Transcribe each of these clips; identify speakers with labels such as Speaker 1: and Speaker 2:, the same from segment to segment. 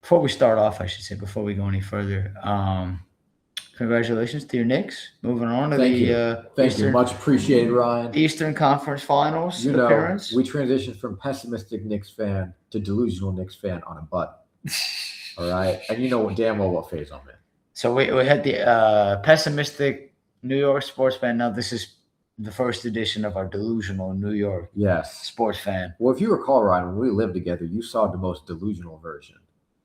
Speaker 1: Before we start off, I should say, before we go any further, congratulations to your Knicks moving on to
Speaker 2: Thank
Speaker 1: the
Speaker 2: you. Thank you. Much appreciated, Ryan.
Speaker 1: Eastern Conference Finals
Speaker 2: You know,
Speaker 1: appearance.
Speaker 2: we transitioned from pessimistic Knicks fan to delusional Knicks fan on a button. All right, and you know damn well what phase I'm in.
Speaker 1: So we had the pessimistic New York sports fan. Now this is the first edition of our delusional New York
Speaker 2: Yes.
Speaker 1: sports fan.
Speaker 2: Well, if you recall, Ryan, when we lived together, you saw the most delusional version,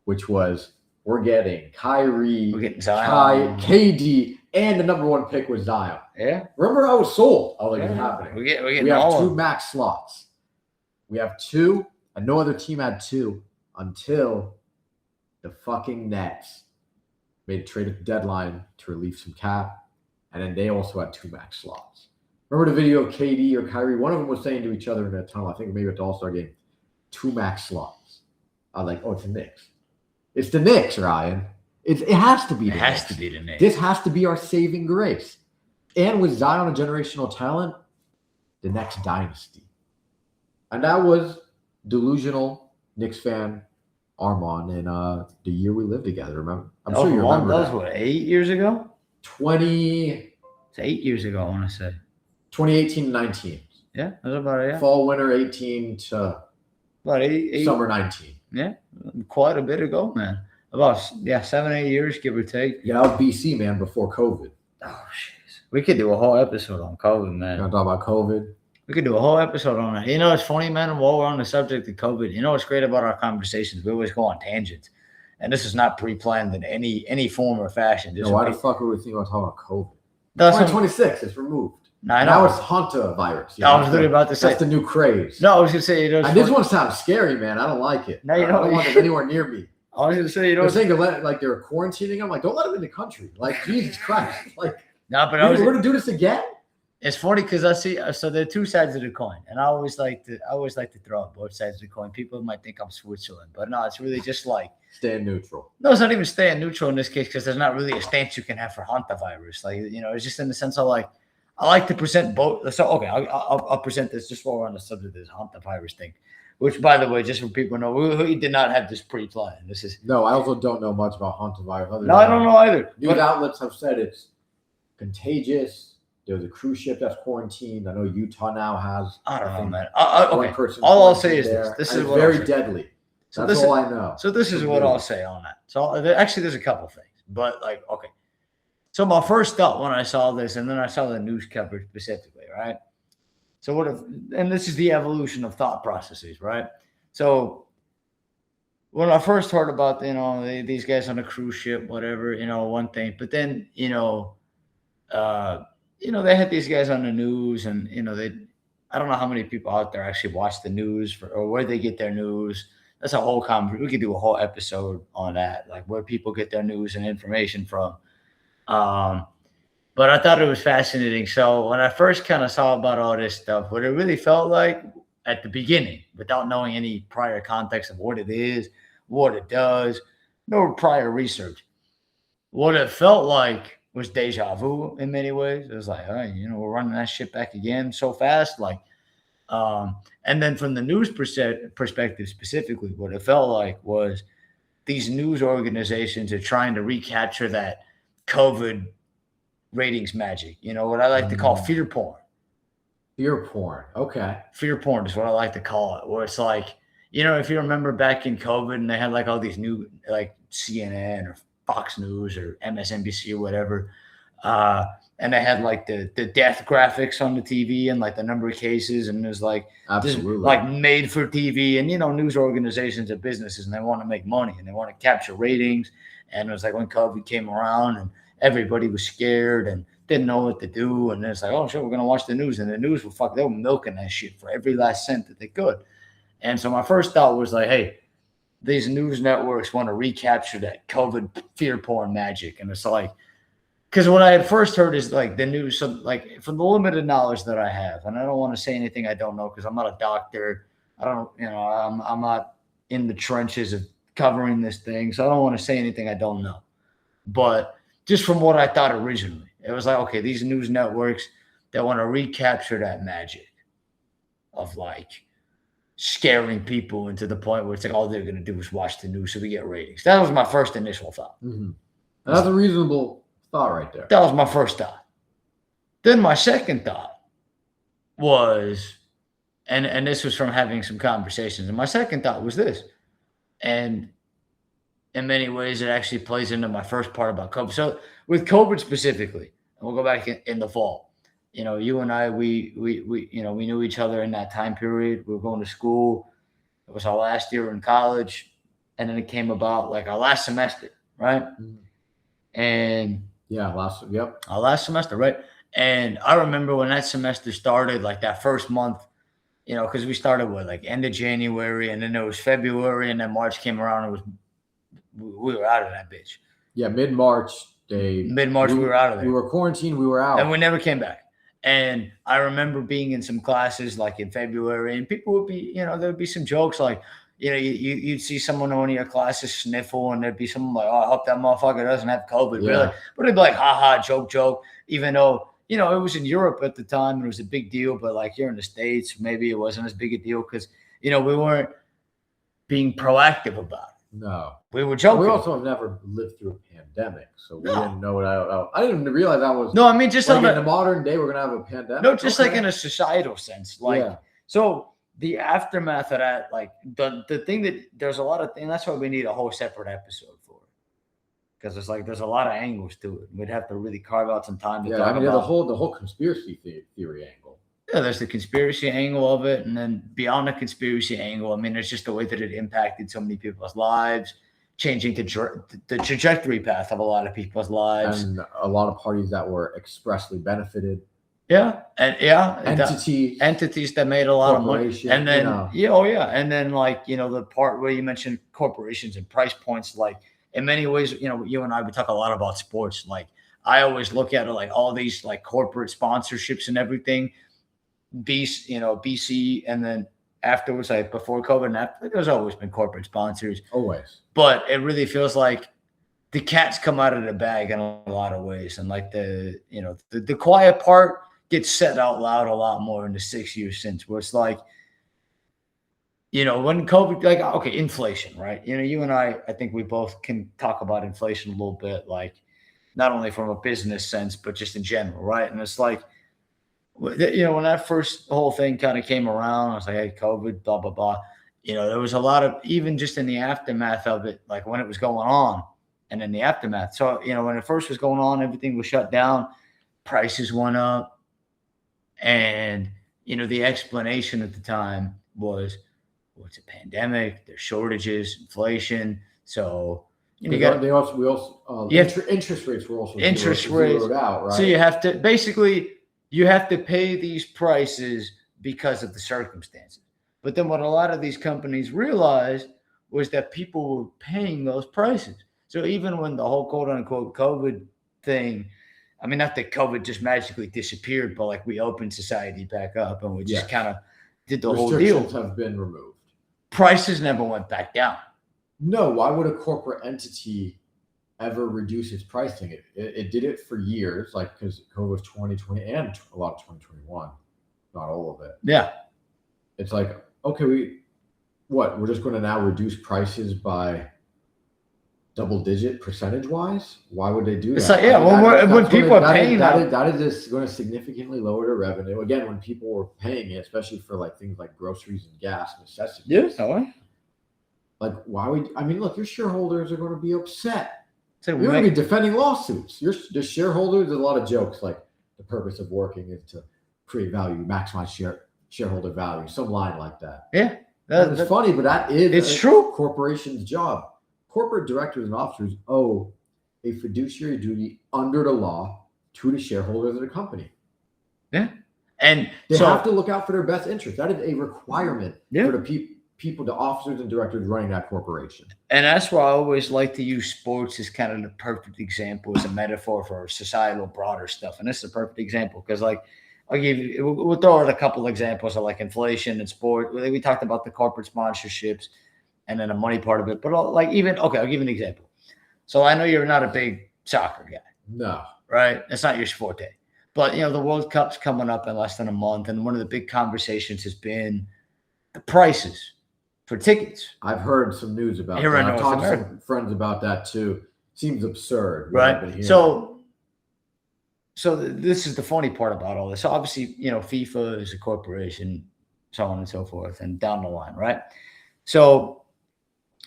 Speaker 2: which was we're getting Kyrie,
Speaker 1: We're getting Zion.
Speaker 2: KD, and the number one pick was Zion.
Speaker 1: Yeah.
Speaker 2: Remember, I was sold. I was like,
Speaker 1: Yeah.
Speaker 2: it's happening.
Speaker 1: We
Speaker 2: have
Speaker 1: all
Speaker 2: two max slots. We have two, and no other team had two until the fucking Nets made a trade at the deadline to relieve some cap, and then they also had two max slots. Remember the video of KD or Kyrie? One of them was saying to each other in a tunnel, I think maybe at the All-Star game, two max slots. I was like, oh, it's the Knicks. It's the Knicks, Ryan. It has to be the Knicks.
Speaker 1: It has to be the Knicks.
Speaker 2: This has to be our saving grace. And with Zion, a generational talent, the next dynasty. And that was delusional Knicks fan Arman in the year we lived together, remember? I'm sure you remember
Speaker 1: that. Was what, 8 years ago?
Speaker 2: It's
Speaker 1: 8 years ago, I want to say.
Speaker 2: 2018 to 19.
Speaker 1: Yeah, that was about it, yeah.
Speaker 2: Fall, winter 18 to
Speaker 1: about eight
Speaker 2: summer 19.
Speaker 1: Yeah, quite a bit ago, man. About 7, 8 years, give or take.
Speaker 2: Yeah, that was BC, man, before COVID.
Speaker 1: Oh, jeez. We could do a whole episode on COVID, man.
Speaker 2: You want to talk about COVID?
Speaker 1: We could do a whole episode on it. You know, it's funny, man, while we're on the subject of COVID, you know what's great about our conversations? We always go on tangents. And this is not pre-planned in any form or fashion.
Speaker 2: No, why the fuck would we think about talking about COVID?
Speaker 1: That's
Speaker 2: 2026, it's removed.
Speaker 1: No, I know.
Speaker 2: Now it's hantavirus.
Speaker 1: I was literally about to say.
Speaker 2: That's the new craze.
Speaker 1: No, I was going to say.
Speaker 2: This one sounds scary, man. I don't like it.
Speaker 1: No,
Speaker 2: I don't want them anywhere near me.
Speaker 1: I was going to say,
Speaker 2: they're saying they're quarantining. I'm like, don't let them in the country. Like, Jesus Christ. Like,
Speaker 1: no, but
Speaker 2: we're going to do this again?
Speaker 1: It's funny because I see. So there are two sides of the coin, and I always like to throw out both sides of the coin. People might think I'm Switzerland, but no, it's really just like
Speaker 2: staying neutral.
Speaker 1: No, it's not even staying neutral in this case because there's not really a stance you can have for hantavirus. Like, you know, it's just in the sense of like I like to present both. So okay, I'll present this just while we're on the subject of this hantavirus thing, which by the way, just for people to know, we did not have this pre-planned. This is
Speaker 2: no. I also don't know much about hantavirus.
Speaker 1: No, I don't know either.
Speaker 2: News outlets have said it's contagious. There's a cruise ship that's quarantined. I know Utah now has.
Speaker 1: I don't know, man.
Speaker 2: Okay.
Speaker 1: All I'll say is this is
Speaker 2: very deadly.
Speaker 1: So
Speaker 2: that's all I know.
Speaker 1: So this is what I'll say on that. So actually, there's a couple things, but like, okay. So my first thought when I saw this, and then I saw the news coverage specifically, right? So what if, and this is the evolution of thought processes, right? So when I first heard about, you know, these guys on a cruise ship, whatever, you know, one thing, but then, you know, they had these guys on the news, and I don't know how many people out there actually watch the news or where they get their news. That's a whole conversation. We could do a whole episode on that, like where people get their news and information from. But I thought it was fascinating. So when I first kind of saw about all this stuff, what it really felt like at the beginning, without knowing any prior context of what it is, what it does, no prior research, what it felt like was deja vu in many ways. It was like, hey, we're running that shit back again so fast. Like, and then from the news perspective specifically, what it felt like was these news organizations are trying to recapture that COVID ratings magic. You know, what I like to call fear porn.
Speaker 2: Fear porn. Okay.
Speaker 1: Fear porn is what I like to call it, where it's like, if you remember back in COVID and they had like all these new, like CNN or Fox News or MSNBC or whatever. And they had like the death graphics on the TV and like the number of cases. And it was like,
Speaker 2: absolutely,
Speaker 1: like made for TV. And, news organizations and businesses, and they want to make money and they want to capture ratings. And it was like when COVID came around and everybody was scared and didn't know what to do. And it's like, oh, sure, we're going to watch the news. And the news they were milking that shit for every last cent that they could. And so my first thought was like, hey, these news networks want to recapture that COVID fear porn magic. And it's like, because what I had first heard is like the news, so like from the limited knowledge that I have, and I don't want to say anything I don't know because I'm not a doctor. I don't, I'm not in the trenches of covering this thing. So I don't want to say anything I don't know. But just from what I thought originally, it was like, okay, these news networks that want to recapture that magic of like scaring people into the point where it's like all they're going to do is watch the news so we get ratings. That was my first initial thought.
Speaker 2: Mm-hmm. That's a reasonable thought right there.
Speaker 1: That was my first thought. Then my second thought was, and this was from having some conversations, and my second thought was this, and in many ways it actually plays into my first part about COVID. So with COVID specifically, and we'll go back in the fall. You know, you and I, we knew each other in that time period. We were going to school. It was our last year in college, and then it came about like our last semester, right?
Speaker 2: Mm-hmm.
Speaker 1: And
Speaker 2: yeah,
Speaker 1: our last semester, right? And I remember when that semester started, like that first month, you know, because we started with like end of January, and then there was February, and then March came around, and we were out of that bitch.
Speaker 2: Yeah, mid-March, we
Speaker 1: were out of there.
Speaker 2: We were quarantined, we were out.
Speaker 1: And we never came back. And I remember being in some classes like in February, and people would be, you know, there'd be some jokes like, you know, you'd see someone in one of your classes sniffle, and there'd be someone like, oh, I hope that motherfucker doesn't have COVID, really. But it'd be like, haha, joke, even though, you know, it was in Europe at the time, and it was a big deal. But like here in the States, maybe it wasn't as big a deal because, you know, we weren't being proactive about it.
Speaker 2: No.
Speaker 1: We were joking.
Speaker 2: We also have never lived through a pandemic, so we didn't know what I didn't even realize that was.
Speaker 1: No, I mean, just
Speaker 2: like in the modern day, we're going to have a pandemic.
Speaker 1: No, just like in a societal sense. Like, so the aftermath of that, like the thing that there's a lot of things, that's why we need a whole separate episode for it. Because it's like there's a lot of angles to it. We'd have to really carve out some time to talk about
Speaker 2: the whole conspiracy theory angle.
Speaker 1: Yeah, there's the conspiracy angle of it, and then beyond the conspiracy angle, I mean, there's just the way that it impacted so many people's lives, changing the trajectory path of a lot of people's lives,
Speaker 2: and a lot of parties that were expressly benefited.
Speaker 1: Yeah, and
Speaker 2: entities
Speaker 1: that made a lot of money, and then and then like, you know, the part where you mentioned corporations and price points, like in many ways, you know, you and I, we talk a lot about sports. Like I always look at it like all these like corporate sponsorships and everything. BC, and then afterwards, like before COVID, and after, there's always been corporate sponsors.
Speaker 2: Always.
Speaker 1: But it really feels like the cat's come out of the bag in a lot of ways. And like the quiet part gets said out loud a lot more in the 6 years since, where it's like, you know, when COVID, like, okay, inflation, right? You know, you and I think we both can talk about inflation a little bit, like not only from a business sense, but just in general, right? And it's like, you know, when that first whole thing kind of came around, I was like, hey, COVID, blah, blah, blah. You know, there was a lot of, even just in the aftermath of it, like when it was going on and in the aftermath. So, you know, when it first was going on, everything was shut down, prices went up. And, you know, the explanation at the time was, well, it's a pandemic, there's shortages, inflation. So, you know,
Speaker 2: interest rates were also zeroed out, right?
Speaker 1: So you have to basically, you have to pay these prices because of the circumstances. But then what a lot of these companies realized was that people were paying those prices. So even when the whole quote unquote COVID thing, I mean, not that COVID just magically disappeared, but like we opened society back up and we just kind of did the whole deal.
Speaker 2: Restrictions have been removed.
Speaker 1: Prices never went back down.
Speaker 2: No, why would a corporate entity ever reduce its pricing? It did it for years, like because COVID was 2020 and a lot of 2021, not all of it.
Speaker 1: Yeah.
Speaker 2: It's like, okay, we're just going to now reduce prices by double-digit percentage-wise? Why would they do that?
Speaker 1: It's like, when people are paying
Speaker 2: that is just going to significantly lower their revenue. Again, when people were paying it, especially for like things like groceries and gas necessities.
Speaker 1: Yeah,
Speaker 2: like why would look, your shareholders are going to be upset. So you're going to be defending lawsuits. The shareholders, there's a lot of jokes like the purpose of working is to create value, maximize shareholder value, some line like that.
Speaker 1: Yeah.
Speaker 2: That's funny, but that is
Speaker 1: it's true.
Speaker 2: Corporation's job. Corporate directors and officers owe a fiduciary duty under the law to the shareholders of the company.
Speaker 1: Yeah. And
Speaker 2: they have to look out for their best interest. That is a requirement for the people, the officers and directors running that corporation.
Speaker 1: And that's why I always like to use sports as kind of the perfect example, as a metaphor for societal broader stuff. And this is a perfect example because, like, we'll throw out a couple examples of like inflation and sport. We talked about the corporate sponsorships and then the money part of it. But I'll give you an example. So I know you're not a big soccer guy.
Speaker 2: No.
Speaker 1: Right? It's not your forte. But, you know, the World Cup's coming up in less than a month. And one of the big conversations has been, the prices for tickets.
Speaker 2: I've heard some news about
Speaker 1: Here
Speaker 2: that.
Speaker 1: in
Speaker 2: I've
Speaker 1: North
Speaker 2: talked to
Speaker 1: America.
Speaker 2: some friends about that too. Seems absurd. What I've been
Speaker 1: Right.
Speaker 2: hearing.
Speaker 1: So this is the funny part about all this. So obviously, FIFA is a corporation, so on and so forth, and down the line, right? So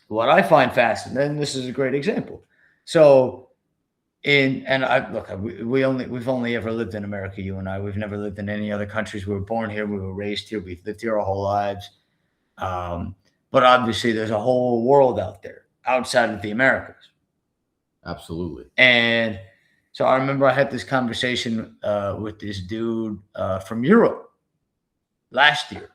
Speaker 1: what I find fascinating, and this is a great example. So we've only ever lived in America, you and I. We've never lived in any other countries. We were born here, we were raised here, we've lived here our whole lives. But obviously, there's a whole world out there outside of the Americas.
Speaker 2: Absolutely.
Speaker 1: And so I remember I had this conversation with this dude from Europe last year,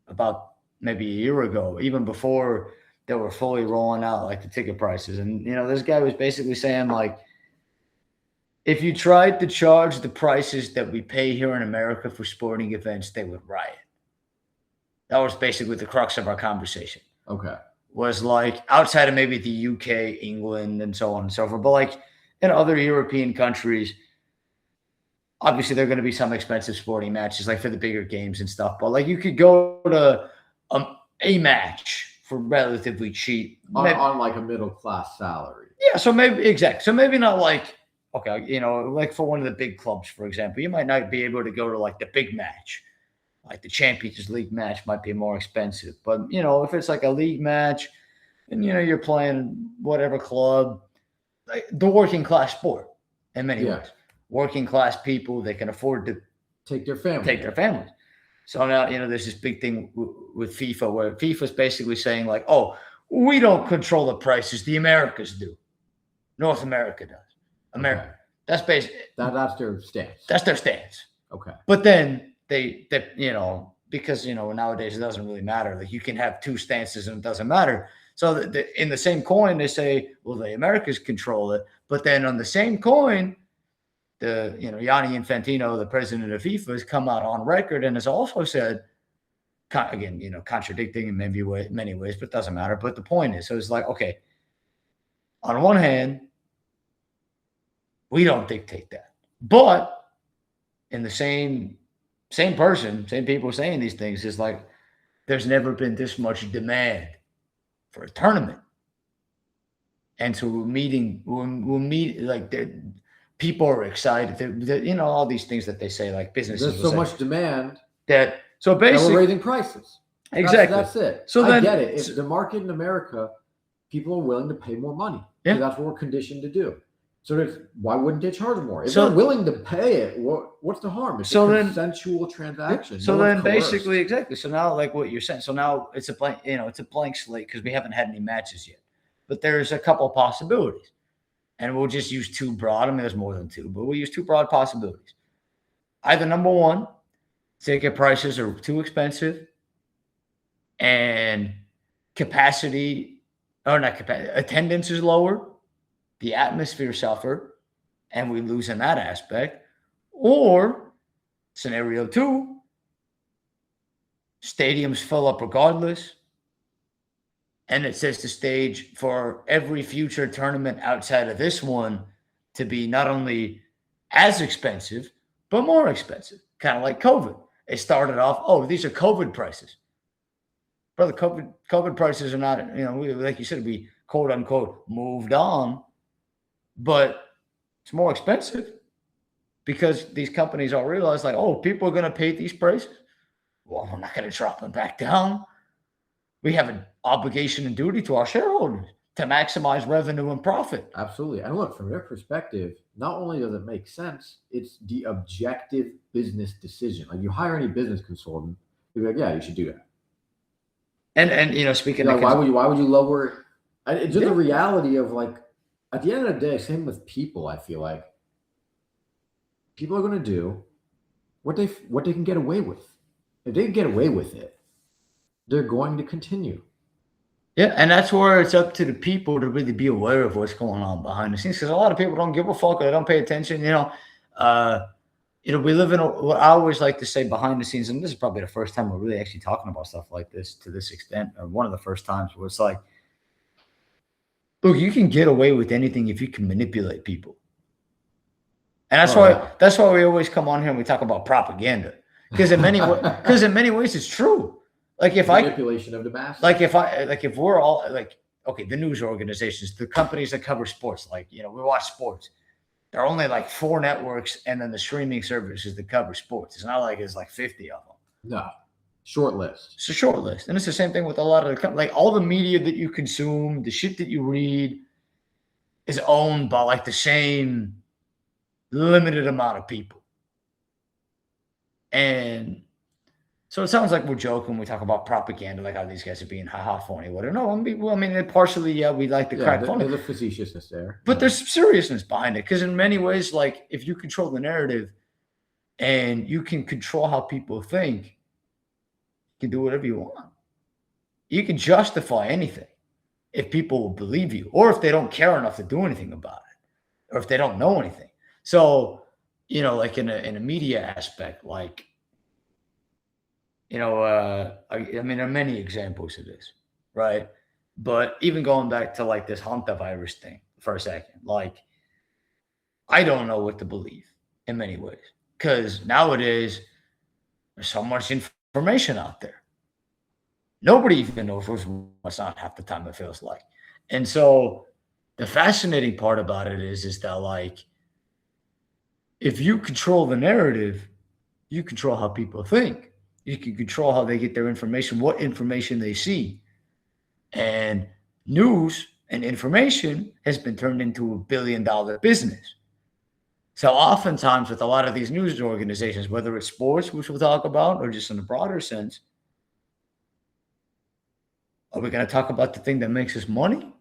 Speaker 1: about maybe a year ago, even before they were fully rolling out like the ticket prices. And this guy was basically saying, like, if you tried to charge the prices that we pay here in America for sporting events, they would riot. That was basically the crux of our conversation.
Speaker 2: Okay.
Speaker 1: Was like outside of maybe the UK, England, and so on and so forth. But like in other European countries, obviously there are going to be some expensive sporting matches, like for the bigger games and stuff. But like you could go to a match for relatively cheap.
Speaker 2: On like a middle class salary.
Speaker 1: Yeah, so maybe not like, okay, like for one of the big clubs, for example, you might not be able to go to like the big match. Like the Champions League match might be more expensive. But, if it's like a league match and, you're playing whatever club, like the working class sport in many ways. Working class people, they can afford to
Speaker 2: take their families.
Speaker 1: So now, there's this big thing with FIFA where FIFA's basically saying like, oh, we don't control the prices. The Americas do. North America does. America. Okay. That's basically.
Speaker 2: That's their stance.
Speaker 1: That's their stance.
Speaker 2: Okay.
Speaker 1: But then they because nowadays it doesn't really matter. Like you can have two stances and it doesn't matter. So in the same coin, they say, well, the Americas control it. But then on the same coin, Gianni Infantino, the president of FIFA, has come out on record and has also said, again, contradicting in many ways, but it doesn't matter. But the point is, so it's like, okay, on one hand, we don't dictate that, but in the same people saying these things is like, there's never been this much demand for a tournament. And so we'll meet like people are excited. All these things that they say, like businesses.
Speaker 2: There's so much demand
Speaker 1: that basically
Speaker 2: we're raising prices.
Speaker 1: Exactly.
Speaker 2: That's it. So I get it. If the market in America, people are willing to pay more money. Yeah. So that's what we're conditioned to do. So why wouldn't they charge more? If they're willing to pay it, what's the harm? It's a consensual transaction.
Speaker 1: So then basically, exactly. So now, like what you're saying, so now it's a blank, it's a blank slate because we haven't had any matches yet. But there's a couple of possibilities. And we'll just use two broad. I mean, there's more than two, but we'll use two broad possibilities. Either number one, ticket prices are too expensive and attendance is lower. The atmosphere suffer, and we lose in that aspect. Or scenario two, stadiums fill up regardless, and it sets the stage for every future tournament outside of this one to be not only as expensive, but more expensive, kind of like COVID. It started off, these are COVID prices. Brother, COVID prices are not, like you said, we quote unquote moved on. But it's more expensive because these companies all realize like, people are going to pay these prices. Well, I'm not going to drop them back down. We have an obligation and duty to our shareholders to maximize revenue and profit.
Speaker 2: Absolutely. And look, from their perspective, not only does it make sense, it's the objective business decision. Like you hire any business consultant, you're like, yeah, you should do that.
Speaker 1: And speaking of
Speaker 2: why would you lower it? It's just the reality of like, at the end of the day, same with people, I feel like people are going to do what they can get away with. If they can get away with it, they're going to continue.
Speaker 1: Yeah, and that's where it's up to the people to really be aware of what's going on behind the scenes, because a lot of people don't give a fuck or they don't pay attention. We live in what I always like to say behind the scenes, and this is probably the first time we're really actually talking about stuff like this to this extent, or one of the first times where it's like, look, you can get away with anything if you can manipulate people. And that's why we always come on here and we talk about propaganda. Because in many ways it's true. Like if
Speaker 2: manipulation of the masses.
Speaker 1: if we're all like, okay, the news organizations, the companies that cover sports, like, we watch sports. There are only like 4 networks, and then the streaming services that cover sports. It's not like it's like 50 of them.
Speaker 2: No, short list.
Speaker 1: It's a short list, and it's the same thing with a lot of like all the media that you consume, the shit that you read, is owned by like the same limited amount of people. And so it sounds like we're joking when we talk about propaganda, like how these guys are being haha funny, whatever. No, I mean, partially, yeah, we like to crack fun.
Speaker 2: There's a facetiousness there.
Speaker 1: But there's some seriousness behind it. Because in many ways, like, if you control the narrative and you can control how people think, you can do whatever you want. You can justify anything if people will believe you, or if they don't care enough to do anything about it, or if they don't know anything. So, like in a media aspect, like, I mean, there are many examples of this, right? But even going back to like this hantavirus thing for a second, like, I don't know what to believe in many ways, because nowadays there's so much information out there. Nobody even knows what's not half the time, it feels like. And so the fascinating part about it is that, like, if you control the narrative, you control how people think. You can control how they get their information, what information they see. And news and information has been turned into $1 billion business. So oftentimes with a lot of these news organizations, whether it's sports, which we'll talk about, or just in a broader sense, are we going to talk about the thing that makes us money?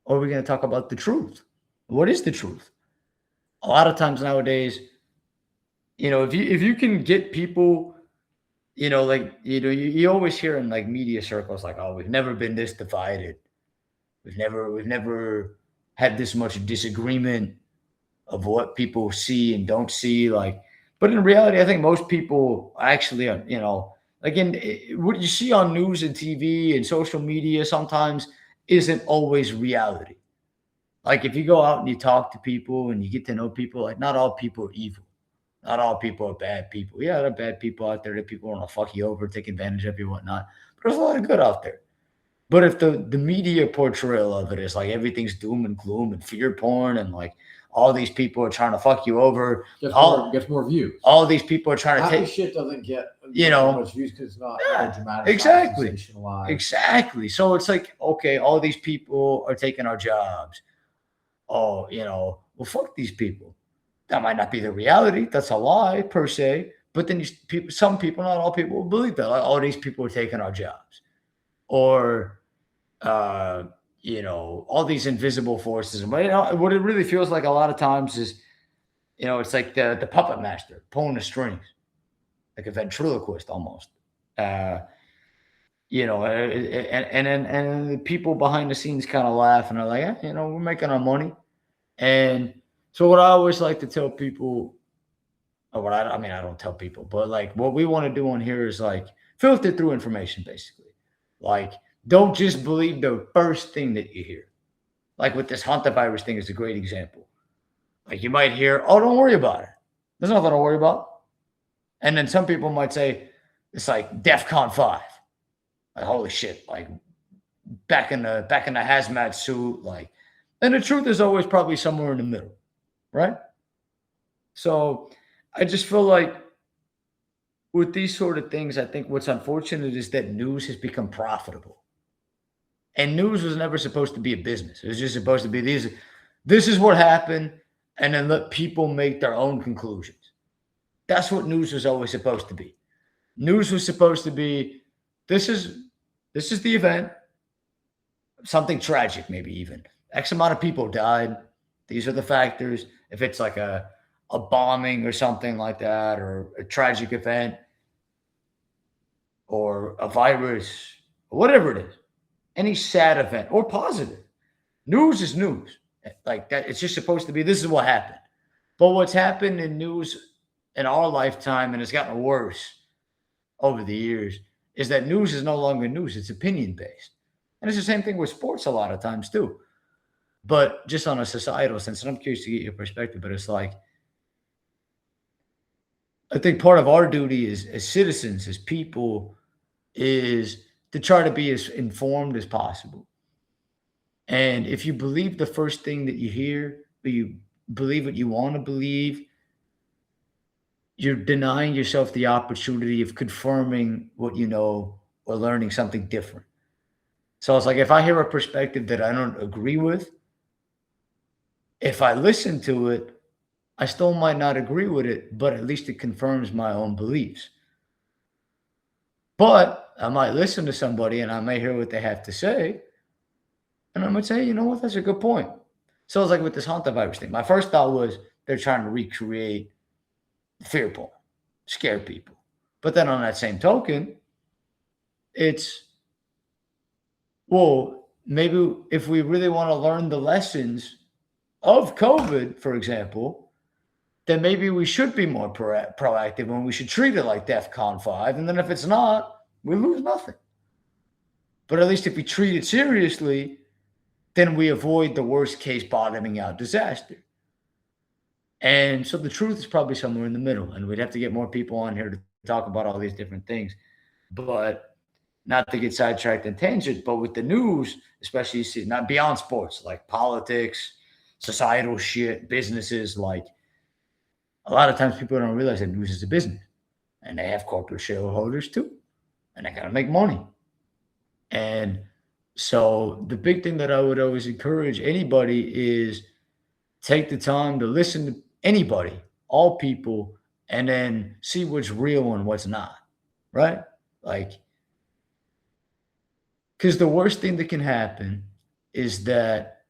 Speaker 1: Or are we going to talk about the truth? What is the truth? A lot of times nowadays, if you can get people, you always hear in like media circles, like, oh, we've never been this divided. We've never had this much disagreement of what people see and don't see. Like, but in reality, I think most people actually are, again, what you see on news and TV and social media sometimes isn't always reality. Like if you go out and you talk to people and you get to know people, like not all people are evil. Not all people are bad people. Yeah, there are bad people out there that people want to fuck you over, take advantage of you, whatnot. But there's a lot of good out there. But if the media portrayal of it is like everything's doom and gloom and fear porn and like all these people are trying to fuck you over,
Speaker 2: gets more views.
Speaker 1: All these people are trying to take
Speaker 2: shit doesn't get much views because it's not dramatic.
Speaker 1: Exactly. So it's like, okay, all these people are taking our jobs. Oh, well, fuck these people. That might not be the reality. That's a lie per se. But then some people, not all people, will believe that. Like, all these people are taking our jobs. Or, all these invisible forces. But what it really feels like a lot of times is, it's like the puppet master pulling the strings, like a ventriloquist almost. And the people behind the scenes kind of laugh and are like, we're making our money. And so what I always like to tell people, or I don't tell people, but like what we want to do on here is like filter through information, basically. Like, don't just believe the first thing that you hear. Like with this hantavirus thing is a great example. Like you might hear, oh, don't worry about it. There's nothing to worry about. And then some people might say, it's like DEFCON 5. Like, holy shit, like back in the hazmat suit, like, and the truth is always probably somewhere in the middle, right? So I just feel like with these sort of things, I think what's unfortunate is that news has become profitable. And news was never supposed to be a business. It was just supposed to be this is what happened, and then let people make their own conclusions. That's what news was always supposed to be. News was supposed to be, this is the event, something tragic, maybe even. X amount of people died. These are the factors. If it's like a bombing or something like that, or a tragic event, or a virus, or whatever it is, any sad event or positive, news is news. Like that, it's just supposed to be, this is what happened. But what's happened in news in our lifetime, and it's gotten worse over the years, is that news is no longer news. It's opinion-based. And it's the same thing with sports a lot of times too. But just on a societal sense, and I'm curious to get your perspective, but it's like, I think part of our duty as citizens, as people, is to try to be as informed as possible. And if you believe the first thing that you hear, or you believe what you want to believe, you're denying yourself the opportunity of confirming what you know or learning something different. So it's like if I hear a perspective that I don't agree with, if I listen to it, I still might not agree with it, but at least it confirms my own beliefs. But I might listen to somebody and I may hear what they have to say. And I might say, you know what, that's a good point. So it's like with this hantavirus thing. My first thought was they're trying to recreate fear porn, scare people. But then on that same token, it's, well, maybe if we really want to learn the lessons of COVID, for example, then maybe we should be more proactive and we should treat it like DEFCON 5. And then if it's not, we lose nothing. But at least if we treat it seriously, then we avoid the worst case bottoming out disaster. And so the truth is probably somewhere in the middle. And we'd have to get more people on here to talk about all these different things. But not to get sidetracked in tangents, but with the news, especially you see not beyond sports, like politics, societal shit, businesses, like a lot of times people don't realize that news is a business and they have corporate shareholders too, and they gotta make money. And so the big thing that I would always encourage anybody is take the time to listen to anybody, all people, and then see what's real and what's not, right? Like, because the worst thing that can happen is that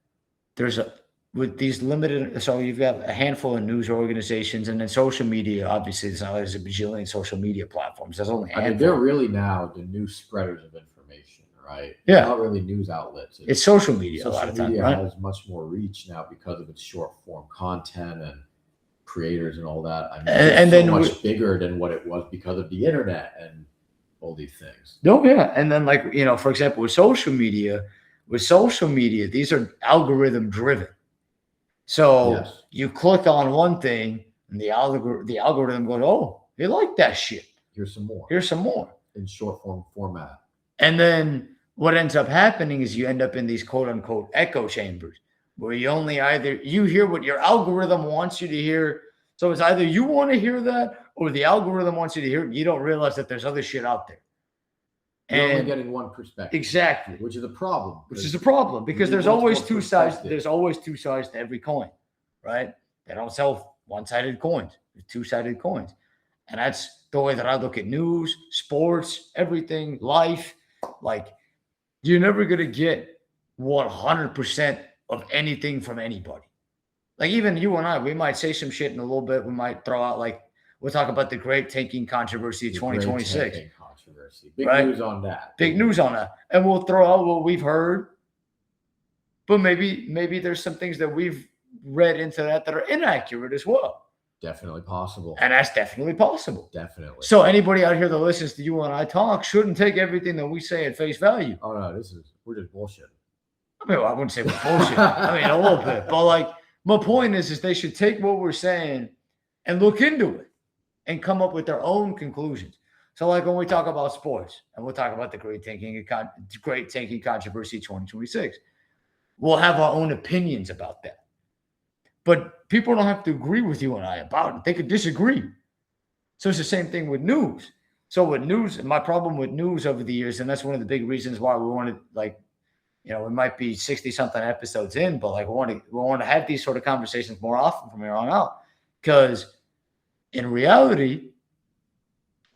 Speaker 1: there's a, with these limited, so you've got a handful of news organizations and then social media, obviously there's not there's a bajillion social media platforms. There's only a
Speaker 2: I mean,
Speaker 1: handful.
Speaker 2: they're really now the new spreaders of information, right?
Speaker 1: Yeah.
Speaker 2: Not really news outlets.
Speaker 1: It's social media a
Speaker 2: social
Speaker 1: lot of times,
Speaker 2: media
Speaker 1: right?
Speaker 2: has much more reach now because of its short form content and creators and all that. I mean,
Speaker 1: And
Speaker 2: it's
Speaker 1: then
Speaker 2: so much bigger than what it was because of the internet and all these things.
Speaker 1: Oh yeah, and then like for example, with social media, these are algorithm driven. So
Speaker 2: Yes.
Speaker 1: you click on one thing, and the algorithm goes, "Oh, you like that shit?
Speaker 2: Here's some more
Speaker 1: Here's some more."
Speaker 2: in short form format.
Speaker 1: And then what ends up happening is you end up in these quote unquote echo chambers where you only you hear what your algorithm wants you to hear. So it's either you want to hear that or the algorithm wants you to hear it. You don't realize that there's other shit out there.
Speaker 2: You're only getting one perspective.
Speaker 1: Exactly.
Speaker 2: Which is a problem.
Speaker 1: Which is a problem because there's always two sides. There's always two sides to every coin, right? They don't sell one-sided coins. There's two-sided coins. And that's the way that I look at news, sports, everything, life. Like, you're never going to get 100% of anything from anybody. Like, even you and I, we might say some shit in a little bit. We might throw out, like, we'll talk about the great tanking controversy of 2026.
Speaker 2: Big
Speaker 1: right?
Speaker 2: news on that.
Speaker 1: Big news on that. And we'll throw out what we've heard. But maybe there's some things that we've read into that are inaccurate as well.
Speaker 2: Definitely possible.
Speaker 1: And that's definitely possible.
Speaker 2: Definitely.
Speaker 1: So anybody out here that listens to you and I talk shouldn't take everything that we say at face value.
Speaker 2: Oh no, we're just bullshit.
Speaker 1: I mean, I wouldn't say we're bullshit. I mean, a little bit. But like, my point is they should take what we're saying and look into it and come up with their own conclusions. So like when we talk about sports and we'll talk about the great tanking controversy 2026, we'll have our own opinions about that. But people don't have to agree with you and I about it. They could disagree. So it's the same thing with news. So with news, my problem with news over the years, and that's one of the big reasons why we wanted, like, we might be 60-something episodes in, but like we want to have these sort of conversations more often from here on out. Because in reality,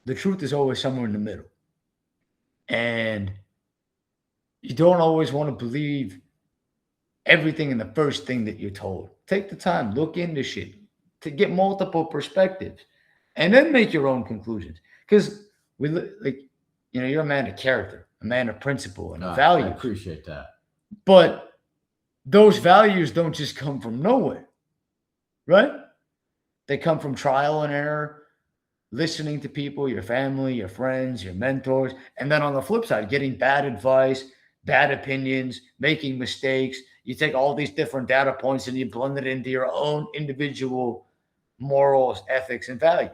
Speaker 1: the truth is always somewhere in the middle. And you don't always want to believe everything in the first thing that you're told. Take the time, look into shit to get multiple perspectives and then make your own conclusions. Because you're a man of character, a man of principle and values.
Speaker 2: I appreciate that.
Speaker 1: But those values don't just come from nowhere, right? They come from trial and error, listening to people, your family, your friends, your mentors. And then on the flip side, getting bad advice, bad opinions, making mistakes. You take all these different data points and you blend it into your own individual morals, ethics, and values.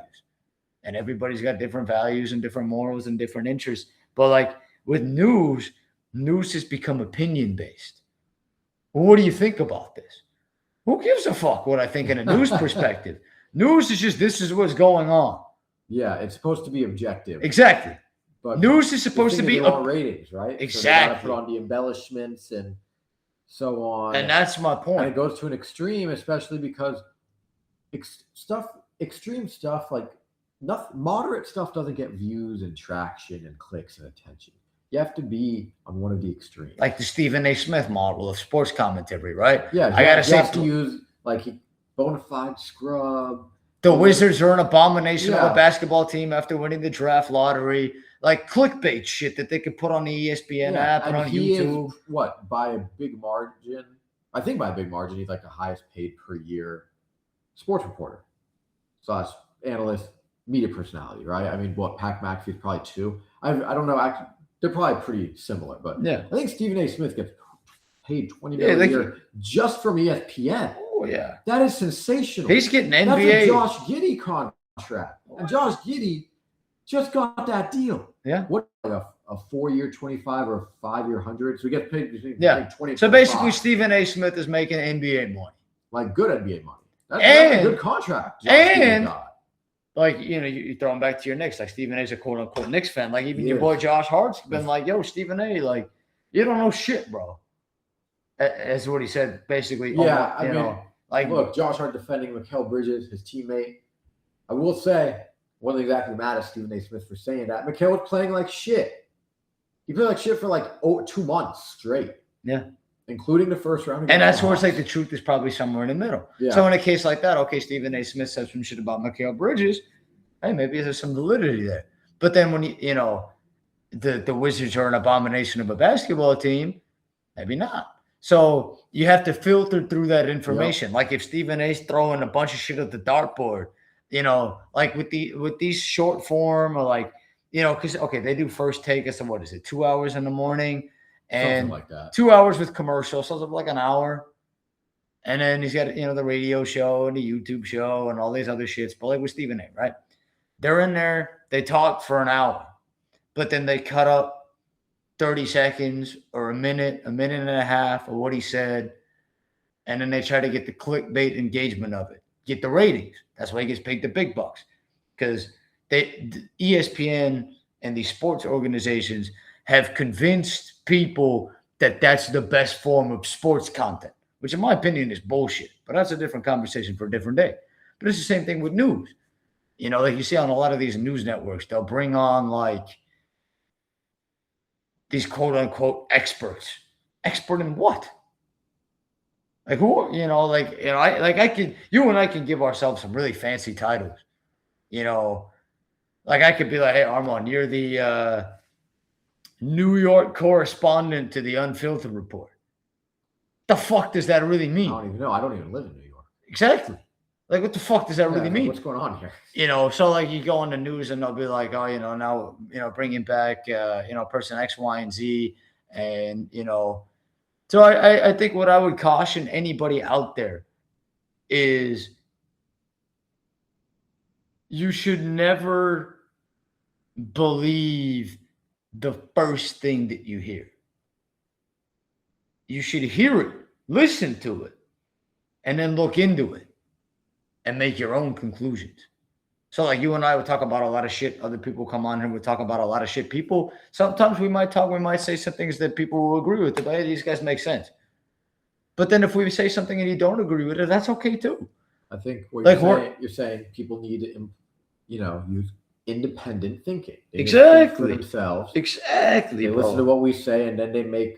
Speaker 1: And everybody's got different values and different morals and different interests. But like With news has become opinion-based. Well, what do you think about this? Who gives a fuck what I think in a news perspective? News is just, this is what's going on.
Speaker 2: Yeah, it's supposed to be objective.
Speaker 1: Exactly.
Speaker 2: But
Speaker 1: news is supposed to be
Speaker 2: all ratings, right?
Speaker 1: Exactly.
Speaker 2: So they gotta put on the embellishments and so on.
Speaker 1: And that's my point.
Speaker 2: And it goes to an extreme, especially because extreme stuff, like moderate stuff doesn't get views and traction and clicks and attention. You have to be on one of the extremes.
Speaker 1: Like the Stephen A. Smith model of sports commentary, right?
Speaker 2: Yeah,
Speaker 1: I gotta say,
Speaker 2: you have to use like bona fide scrub.
Speaker 1: The Wizards are an abomination of a basketball team after winning the draft lottery. Like clickbait shit that they could put on the ESPN app and on YouTube.
Speaker 2: By a big margin? I think by a big margin, he's like the highest paid per year sports reporter / analyst, media personality, right? I mean, Pat McAfee's probably 2. I don't know. Actually, they're probably pretty similar, but
Speaker 1: yeah,
Speaker 2: I think Stephen A. Smith gets paid $20 million a year just from ESPN.
Speaker 1: Oh yeah,
Speaker 2: that is sensational.
Speaker 1: He's getting NBA.
Speaker 2: That's a Josh Giddey contract, and Josh Giddey just got that deal.
Speaker 1: Yeah,
Speaker 2: what a 4-year 25 or a 5-year 100? So he gets paid between 20.
Speaker 1: So basically, Stephen A. Smith is making NBA money,
Speaker 2: like good NBA money. That's a good contract.
Speaker 1: And like, you throw him back to your Knicks. Like Stephen A's a quote unquote Knicks fan. Like even your boy Josh Hart's been like, "Yo, Stephen A, like you don't know shit, bro." That's what he said, basically.
Speaker 2: Yeah, I mean, like look, Josh Hart defending Mikal Bridges, his teammate. I will say, wasn't exactly mad at Stephen A. Smith for saying that. Mikal was playing like shit. He played like shit for like 2 months straight.
Speaker 1: Yeah.
Speaker 2: Including the first round.
Speaker 1: And that's where it's like the truth is probably somewhere in the middle.
Speaker 2: Yeah.
Speaker 1: So in a case like that, okay, Stephen A. Smith says some shit about Mikal Bridges. Hey, maybe there's some validity there. But then when the Wizards are an abomination of a basketball team, maybe not. So you have to filter through that information. Yep. Like if Stephen A's throwing a bunch of shit at the dartboard, like with these short form or like, because they do first take us, what is it, 2 hours in the morning? And
Speaker 2: something like that.
Speaker 1: 2 hours with commercials, so it's like an hour. And then he's got, the radio show and the YouTube show and all these other shits. But like with Stephen A, right? They're in there, they talk for an hour, but then they cut up 30 seconds or a minute and a half of what he said. And then they try to get the clickbait engagement of it, get the ratings. That's why he gets paid the big bucks. Because ESPN and these sports organizations have convinced people that that's the best form of sports content, which in my opinion is bullshit. But that's a different conversation for a different day. But it's the same thing with news. Like you see on a lot of these news networks, they'll bring on like these quote unquote experts. Expert in what? Like who? You and I can give ourselves some really fancy titles. Like I could be like, hey, Arman, you're the New York correspondent to the Unfiltered Report. The fuck does that really mean?
Speaker 2: I don't even know. I don't even live in New York.
Speaker 1: Exactly. Like, what the fuck does that really mean?
Speaker 2: What's going on here?
Speaker 1: So like you go on the news and they'll be like, oh, now, bringing back, person X, Y, and Z. And, so I think what I would caution anybody out there is you should never believe the first thing that you hear. You should hear it, listen to it, and then look into it and make your own conclusions. So like you and I would talk about a lot of shit. Other people come on here, we talk about a lot of shit. People, sometimes we might say some things that people will agree with. Hey, these guys make sense. But then if we say something and you don't agree with it, that's okay too.
Speaker 2: I think what you're saying people need to, use independent thinking. They
Speaker 1: exactly.
Speaker 2: For themselves.
Speaker 1: Exactly.
Speaker 2: They listen to what we say and then they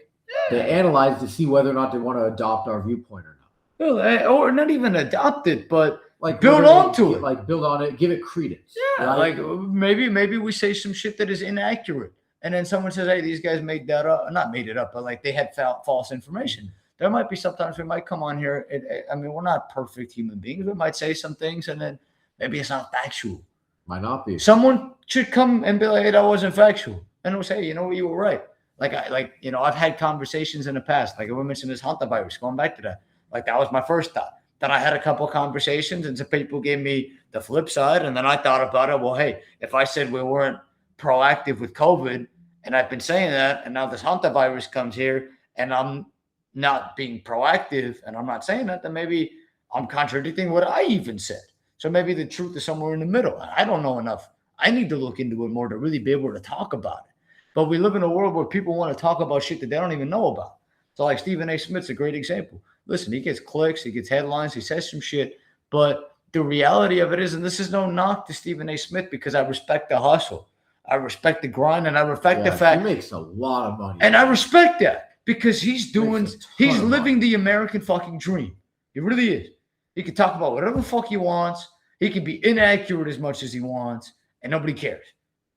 Speaker 2: analyze to see whether or not they want to adopt our viewpoint or not.
Speaker 1: Well, or not even adopt it, but like build onto it.
Speaker 2: Like build on it, give it credence.
Speaker 1: Yeah, right? Like maybe we say some shit that is inaccurate. And then someone says, hey, these guys made that up. Not made it up, but like they had false information. There might be sometimes we might come on here. We're not perfect human beings. We might say some things and then maybe it's not factual.
Speaker 2: Might not be.
Speaker 1: Someone should come and be like, hey, that wasn't factual. And we'll say, you were right. I've had conversations in the past. Like I mentioned this Hunter virus, going back to that. Like that was my first thought. Then I had a couple of conversations and some people gave me the flip side. And then I thought about it. Well, hey, if I said we weren't proactive with COVID And I've been saying that, and now this Hunter virus comes here, and I'm not being proactive, and I'm not saying that, then maybe I'm contradicting what I even said. So maybe the truth is somewhere in the middle. I don't know enough. I need to look into it more to really be able to talk about it. But we live in a world where people want to talk about shit that they don't even know about. So like Stephen A. Smith's a great example. Listen, he gets clicks, he gets headlines, he says some shit, but the reality of it is, and this is no knock to Stephen A. Smith because I respect the hustle. I respect the grind, and I respect the fact
Speaker 2: he makes a lot of money.
Speaker 1: And I respect that because he's
Speaker 2: Makes
Speaker 1: living the American fucking dream. He really is. He can talk about whatever the fuck he wants. He can be inaccurate as much as he wants, and nobody cares.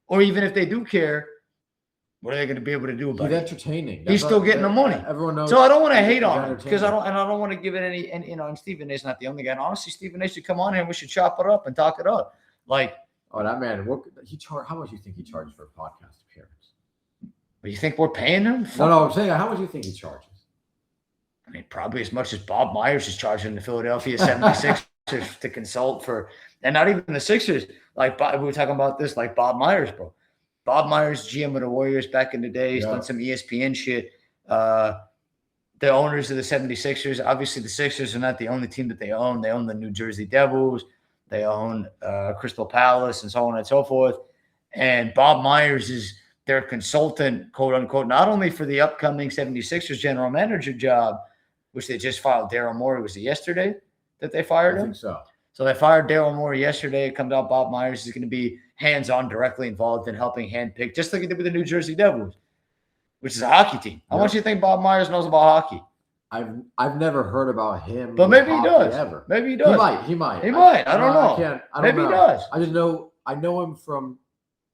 Speaker 1: Or even if they do care, what are they going to be able to do about
Speaker 2: He's
Speaker 1: it?
Speaker 2: entertaining.
Speaker 1: He's still getting the money.
Speaker 2: Everyone knows.
Speaker 1: So I don't want to hate on him
Speaker 2: entertaining.
Speaker 1: because I don't want to give it any. And and Stephen A's not the only guy. And honestly, Stephen A should come on here and we should chop it up and talk it up. Like,
Speaker 2: oh, that man, how much do you think he charges for a podcast appearance?
Speaker 1: you think we're paying him?
Speaker 2: No, I'm saying, how much do you think he charges?
Speaker 1: I mean, probably as much as Bob Myers is charging the Philadelphia 76ers to consult for, and not even the Sixers. Like, we were talking about this, like Bob Myers, bro. Bob Myers, GM of the Warriors back in the day, he's done some ESPN shit. The owners of the 76ers, obviously the Sixers are not the only team that they own. They own the New Jersey Devils. They own Crystal Palace and so on and so forth. And Bob Myers is their consultant, quote unquote, not only for the upcoming 76ers general manager job, which they just filed Daryl Morey. Was it yesterday that they fired him?
Speaker 2: I think so.
Speaker 1: So they fired Daryl Morey yesterday. It comes out Bob Myers is going to be hands-on, directly involved in helping handpick, just like he did with the New Jersey Devils, which is a hockey team. How much do you think Bob Myers knows about hockey?
Speaker 2: I've never heard about him.
Speaker 1: But maybe he does.
Speaker 2: Ever.
Speaker 1: Maybe he does.
Speaker 2: He might.
Speaker 1: I don't know. Maybe he does.
Speaker 2: I just know. I know him from,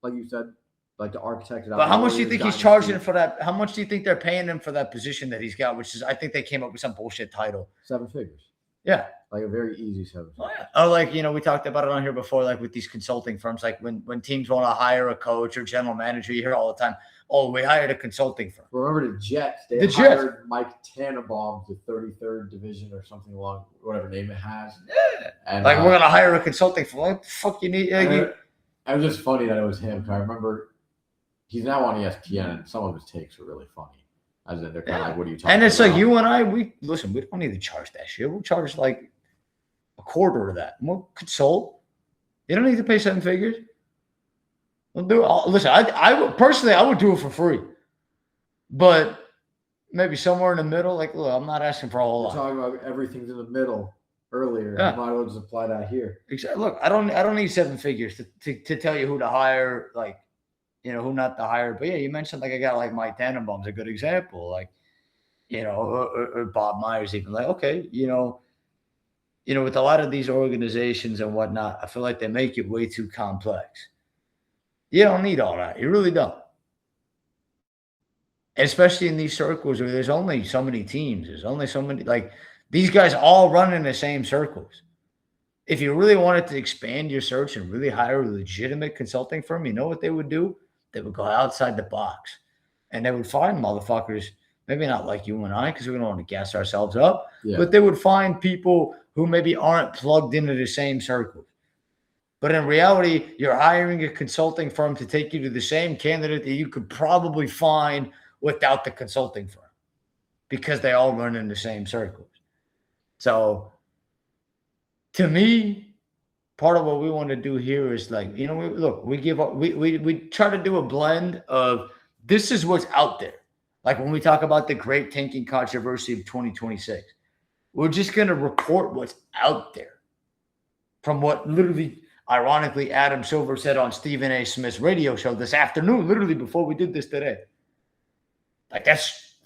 Speaker 2: like you said, like the architect.
Speaker 1: But how much do you think he's charging for that? How much do you think they're paying him for that position that he's got? Which is, I think they came up with some bullshit title.
Speaker 2: 7 figures.
Speaker 1: Yeah.
Speaker 2: Like a very easy 7 figures.
Speaker 1: Oh, yeah. Oh, like, we talked about it on here before, like with these consulting firms, like when teams want to hire a coach or general manager, you hear all the time, oh, we hired a consulting firm.
Speaker 2: Remember the Jets? They hired Mike Tannenbaum to 33rd division or something along, whatever name it has.
Speaker 1: Yeah.
Speaker 2: And,
Speaker 1: like, we're going to hire a consulting firm. What the fuck you need?
Speaker 2: It was just funny that it was him. I remember he's now on ESPN, and some of his takes were really funny. As in, they're kind of like, what are you talking about?
Speaker 1: And it's like you and I, we don't need to charge that shit. We'll charge like a quarter of that. We'll consult. You don't need to pay 7 figures. We'll do it. Listen, I would personally, I would do it for free. But maybe somewhere in the middle, like, look, I'm not asking for a whole lot.
Speaker 2: Talking about everything's in the middle earlier.
Speaker 1: Yeah.
Speaker 2: I might as well just apply that here.
Speaker 1: Exactly. Look, I don't need 7 figures to tell you who to hire, like, who not to hire. But yeah, you mentioned like a guy like Mike Tannenbaum's a good example. Like, or Bob Myers even. Like, okay, with a lot of these organizations and whatnot, I feel like they make it way too complex. You don't need all that. You really don't. Especially in these circles where there's only so many teams. There's only so many, like, these guys all run in the same circles. If you really wanted to expand your search and really hire a legitimate consulting firm, you know what they would do? They would go outside the box. And they would find motherfuckers, maybe not like you and I, because we don't want to gas ourselves up, but they would find people who maybe aren't plugged into the same circles. But in reality, you're hiring a consulting firm to take you to the same candidate that you could probably find without the consulting firm because they all run in the same circles. So to me, part of what we want to do here is like, we try to do a blend of this is what's out there. Like when we talk about the great tanking controversy of 2026, we're just going to report what's out there from what literally, ironically, Adam Silver said on Stephen A. Smith's radio show this afternoon, literally before we did this today. Like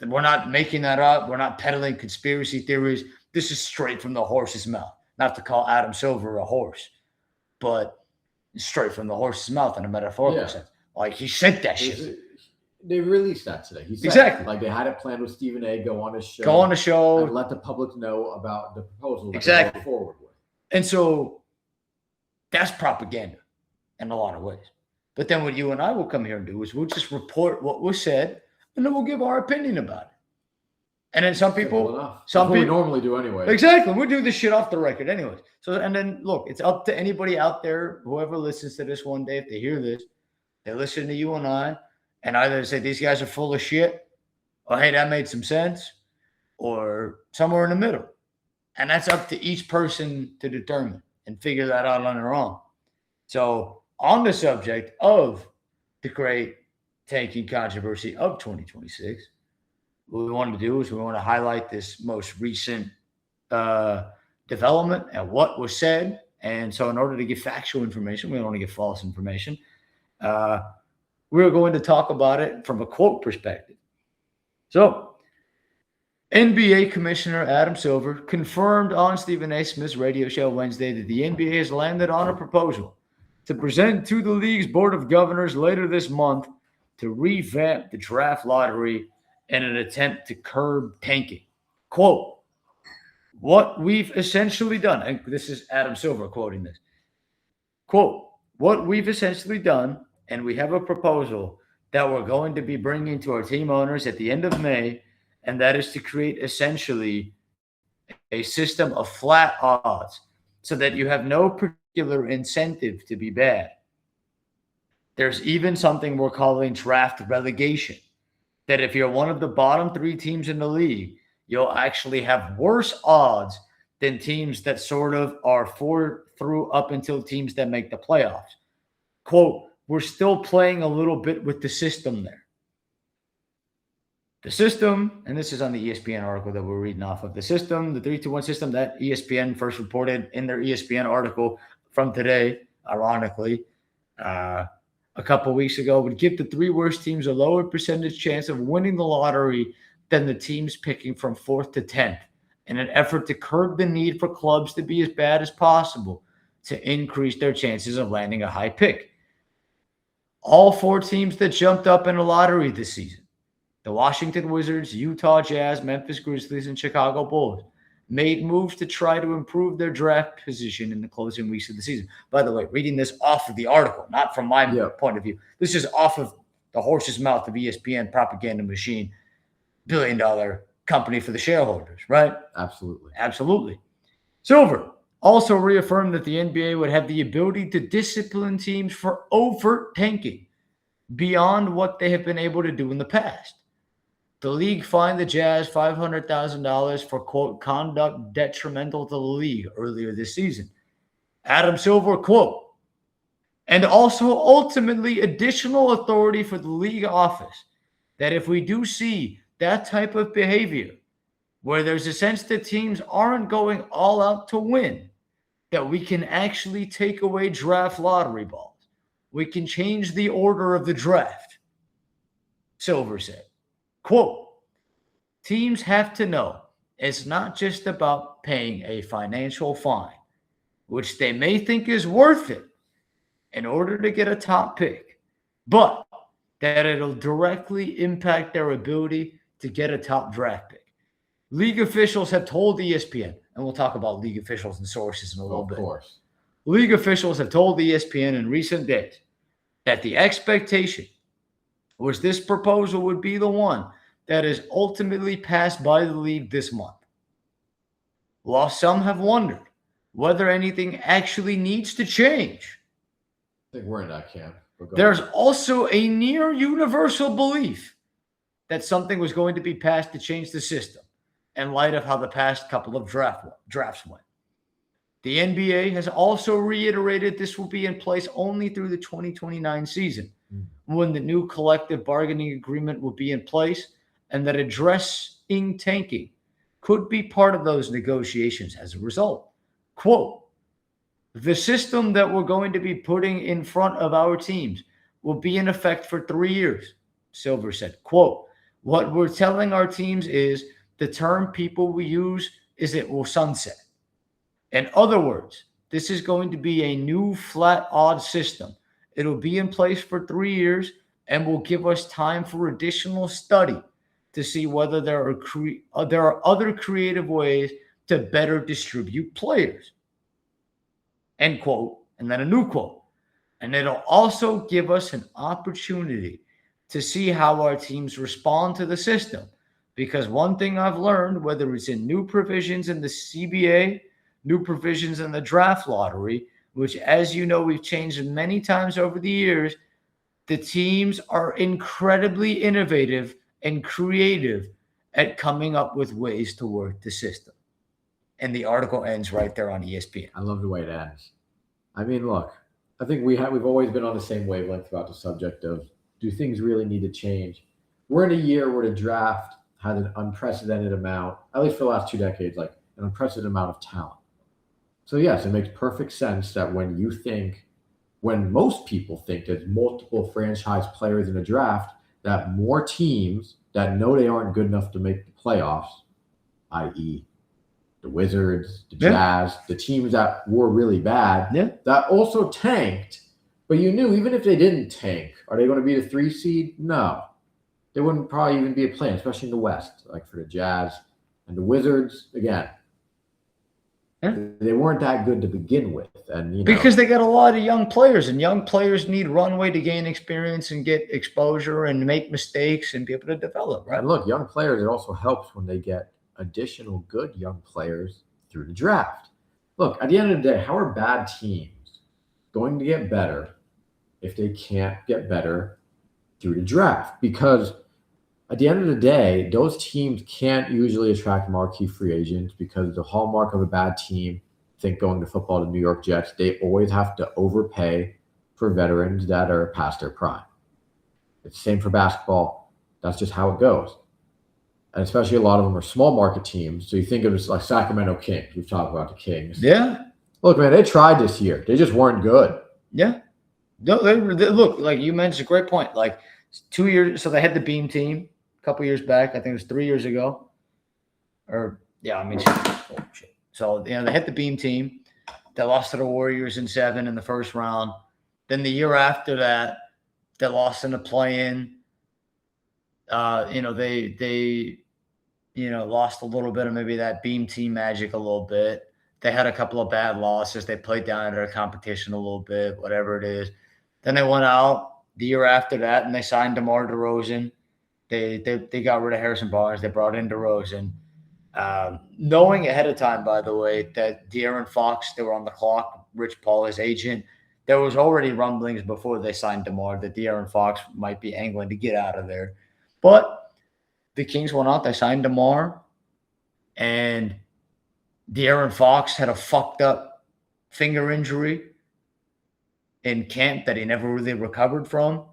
Speaker 1: we're not making that up. We're not peddling conspiracy theories. This is straight from the horse's mouth. Not to call Adam Silver a horse, but straight from the horse's mouth in a metaphorical sense. Like he said that shit.
Speaker 2: They released that today. He said,
Speaker 1: exactly.
Speaker 2: Like they had it planned with Stephen A. Go on the
Speaker 1: show.
Speaker 2: And let the public know about the proposal that
Speaker 1: exactly.
Speaker 2: they're going forward with.
Speaker 1: And so that's propaganda in a lot of ways. But then what you and I will come here and do is we'll just report what was said, and then we'll give our opinion about it. And then some people,
Speaker 2: we normally do anyway.
Speaker 1: Exactly. We do this shit off the record anyways. So, and then look, it's up to anybody out there, whoever listens to this one day, if they hear this, they listen to you and I, and either say these guys are full of shit, or hey, that made some sense, or somewhere in the middle. And that's up to each person to determine and figure that out on their own. So, on the subject of the great tanking controversy of 2026, what we want to do is we want to highlight this most recent development and what was said. And so, in order to give factual information, we don't want to give false information. We're going to talk about it from a quote perspective. So, NBA Commissioner Adam Silver confirmed on Stephen A. Smith's radio show Wednesday that the NBA has landed on a proposal to present to the league's Board of Governors later this month to revamp the draft lottery in an attempt to curb tanking. Quote, what we've essentially done, and this is Adam Silver quoting this, quote, what we've essentially done, and we have a proposal that we're going to be bringing to our team owners at the end of May, and that is to create essentially a system of flat odds so that you have no particular incentive to be bad. There's even something we're calling draft relegation, that if you're one of the bottom 3 teams in the league, you'll actually have worse odds than teams that sort of are 4 through up until teams that make the playoffs. Quote, we're still playing a little bit with the system there. The system, and this is on the ESPN article that we're reading off of, the system, the 3-2-1 system that ESPN first reported in their ESPN article from today, ironically, a couple weeks ago, would give the 3 worst teams a lower percentage chance of winning the lottery than the teams picking from 4th to 10th in an effort to curb the need for clubs to be as bad as possible to increase their chances of landing a high pick. All 4 teams that jumped up in the lottery this season, the Washington Wizards, Utah Jazz, Memphis Grizzlies, and Chicago Bulls, made moves to try to improve their draft position in the closing weeks of the season. By the way, reading this off of the article, not from my point of view. This is off of the horse's mouth of ESPN propaganda machine, billion-dollar company for the shareholders, right? Absolutely. Silver also reaffirmed that the NBA would have the ability to discipline teams for overt tanking beyond what they have been able to do in the past. The league fined the Jazz $500,000 for, quote, conduct detrimental to the league earlier this season. Adam Silver, quote, and also ultimately additional authority for the league office that if we do see that type of behavior where there's a sense that teams aren't going all out to win, that we can actually take away draft lottery balls. We can change the order of the draft, Silver said. Quote, teams have to know it's not just about paying a financial fine, which they may think is worth it in order to get a top pick, but that it'll directly impact their ability to get a top draft pick. League officials have told ESPN, and we'll talk about league officials and sources in a little bit. Of course. League officials have told ESPN in recent days that the expectation was this proposal would be the one that is ultimately passed by the league this month. While some have wondered whether anything actually needs to change,
Speaker 2: I think we're in that camp.
Speaker 1: There's also a near universal belief that something was going to be passed to change the system in light of how the past couple of drafts went. The NBA has also reiterated this will be in place only through the 2029 season, when the new collective bargaining agreement will be in place, and that addressing tanking could be part of those negotiations as a result. Quote, the system that we're going to be putting in front of our teams will be in effect for 3 years, Silver said. Quote, what we're telling our teams is the term people will use is it will sunset. In other words, this is going to be a new flat odds system. It'll be in place for 3 years and will give us time for additional study to see whether there are other creative ways to better distribute players. End quote. And then a new quote. And it'll also give us an opportunity to see how our teams respond to the system. Because one thing I've learned, whether it's in new provisions in the CBA, new provisions in the draft lottery, which, as you know, we've changed many times over the years, the teams are incredibly innovative and creative at coming up with ways to work the system. And the article ends right there on ESPN.
Speaker 2: I love the way it ends. I mean, look, I think we've always been on the same wavelength about the subject of, do things really need to change? We're in a year where the draft has an unprecedented amount, at least for the last 2 decades, like an unprecedented amount of talent. So yes, it makes perfect sense that when most people think there's multiple franchise players in a draft, that more teams that know they aren't good enough to make the playoffs, i.e., the Wizards, the Jazz, the teams that were really bad, that also tanked. But you knew even if they didn't tank, are they going to be the 3 seed? No. They wouldn't probably even be a play, especially in the West, like for the Jazz and the Wizards. Again, they weren't that good to begin with, and
Speaker 1: because they got a lot of young players, and young players need runway to gain experience and get exposure and make mistakes and be able to develop. Right.
Speaker 2: And look, young players, it also helps when they get additional good young players through the draft. Look, at the end of the day, how are bad teams going to get better if they can't get better through the draft? Because at the end of the day, those teams can't usually attract marquee free agents, because the hallmark of a bad team, think going to football, the New York Jets, they always have to overpay for veterans that are past their prime. It's the same for basketball. That's just how it goes. And especially a lot of them are small market teams. So you think of it like Sacramento Kings. We've talked about the Kings.
Speaker 1: Yeah.
Speaker 2: Look, man, they tried this year. They just weren't good.
Speaker 1: Yeah. No, they look, like you mentioned, a great point. Like 2 years, so they had the Beam team a couple years back. I think it was 3 years ago. Oh, shit. So, they had the Beam team. They lost to the Warriors in 7 in the first round. Then the year after that, they lost in the play-in. They lost a little bit of maybe that Beam team magic a little bit. They had a couple of bad losses. They played down at their competition a little bit, whatever it is. Then they went out the year after that, and they signed DeMar DeRozan. They got rid of Harrison Barnes. They brought in DeRozan. Knowing ahead of time, by the way, that De'Aaron Fox, they were on the clock, Rich Paul, his agent, there was already rumblings before they signed DeMar that De'Aaron Fox might be angling to get out of there. But the Kings went out, they signed DeMar, and De'Aaron Fox had a fucked up finger injury in camp that he never really recovered from.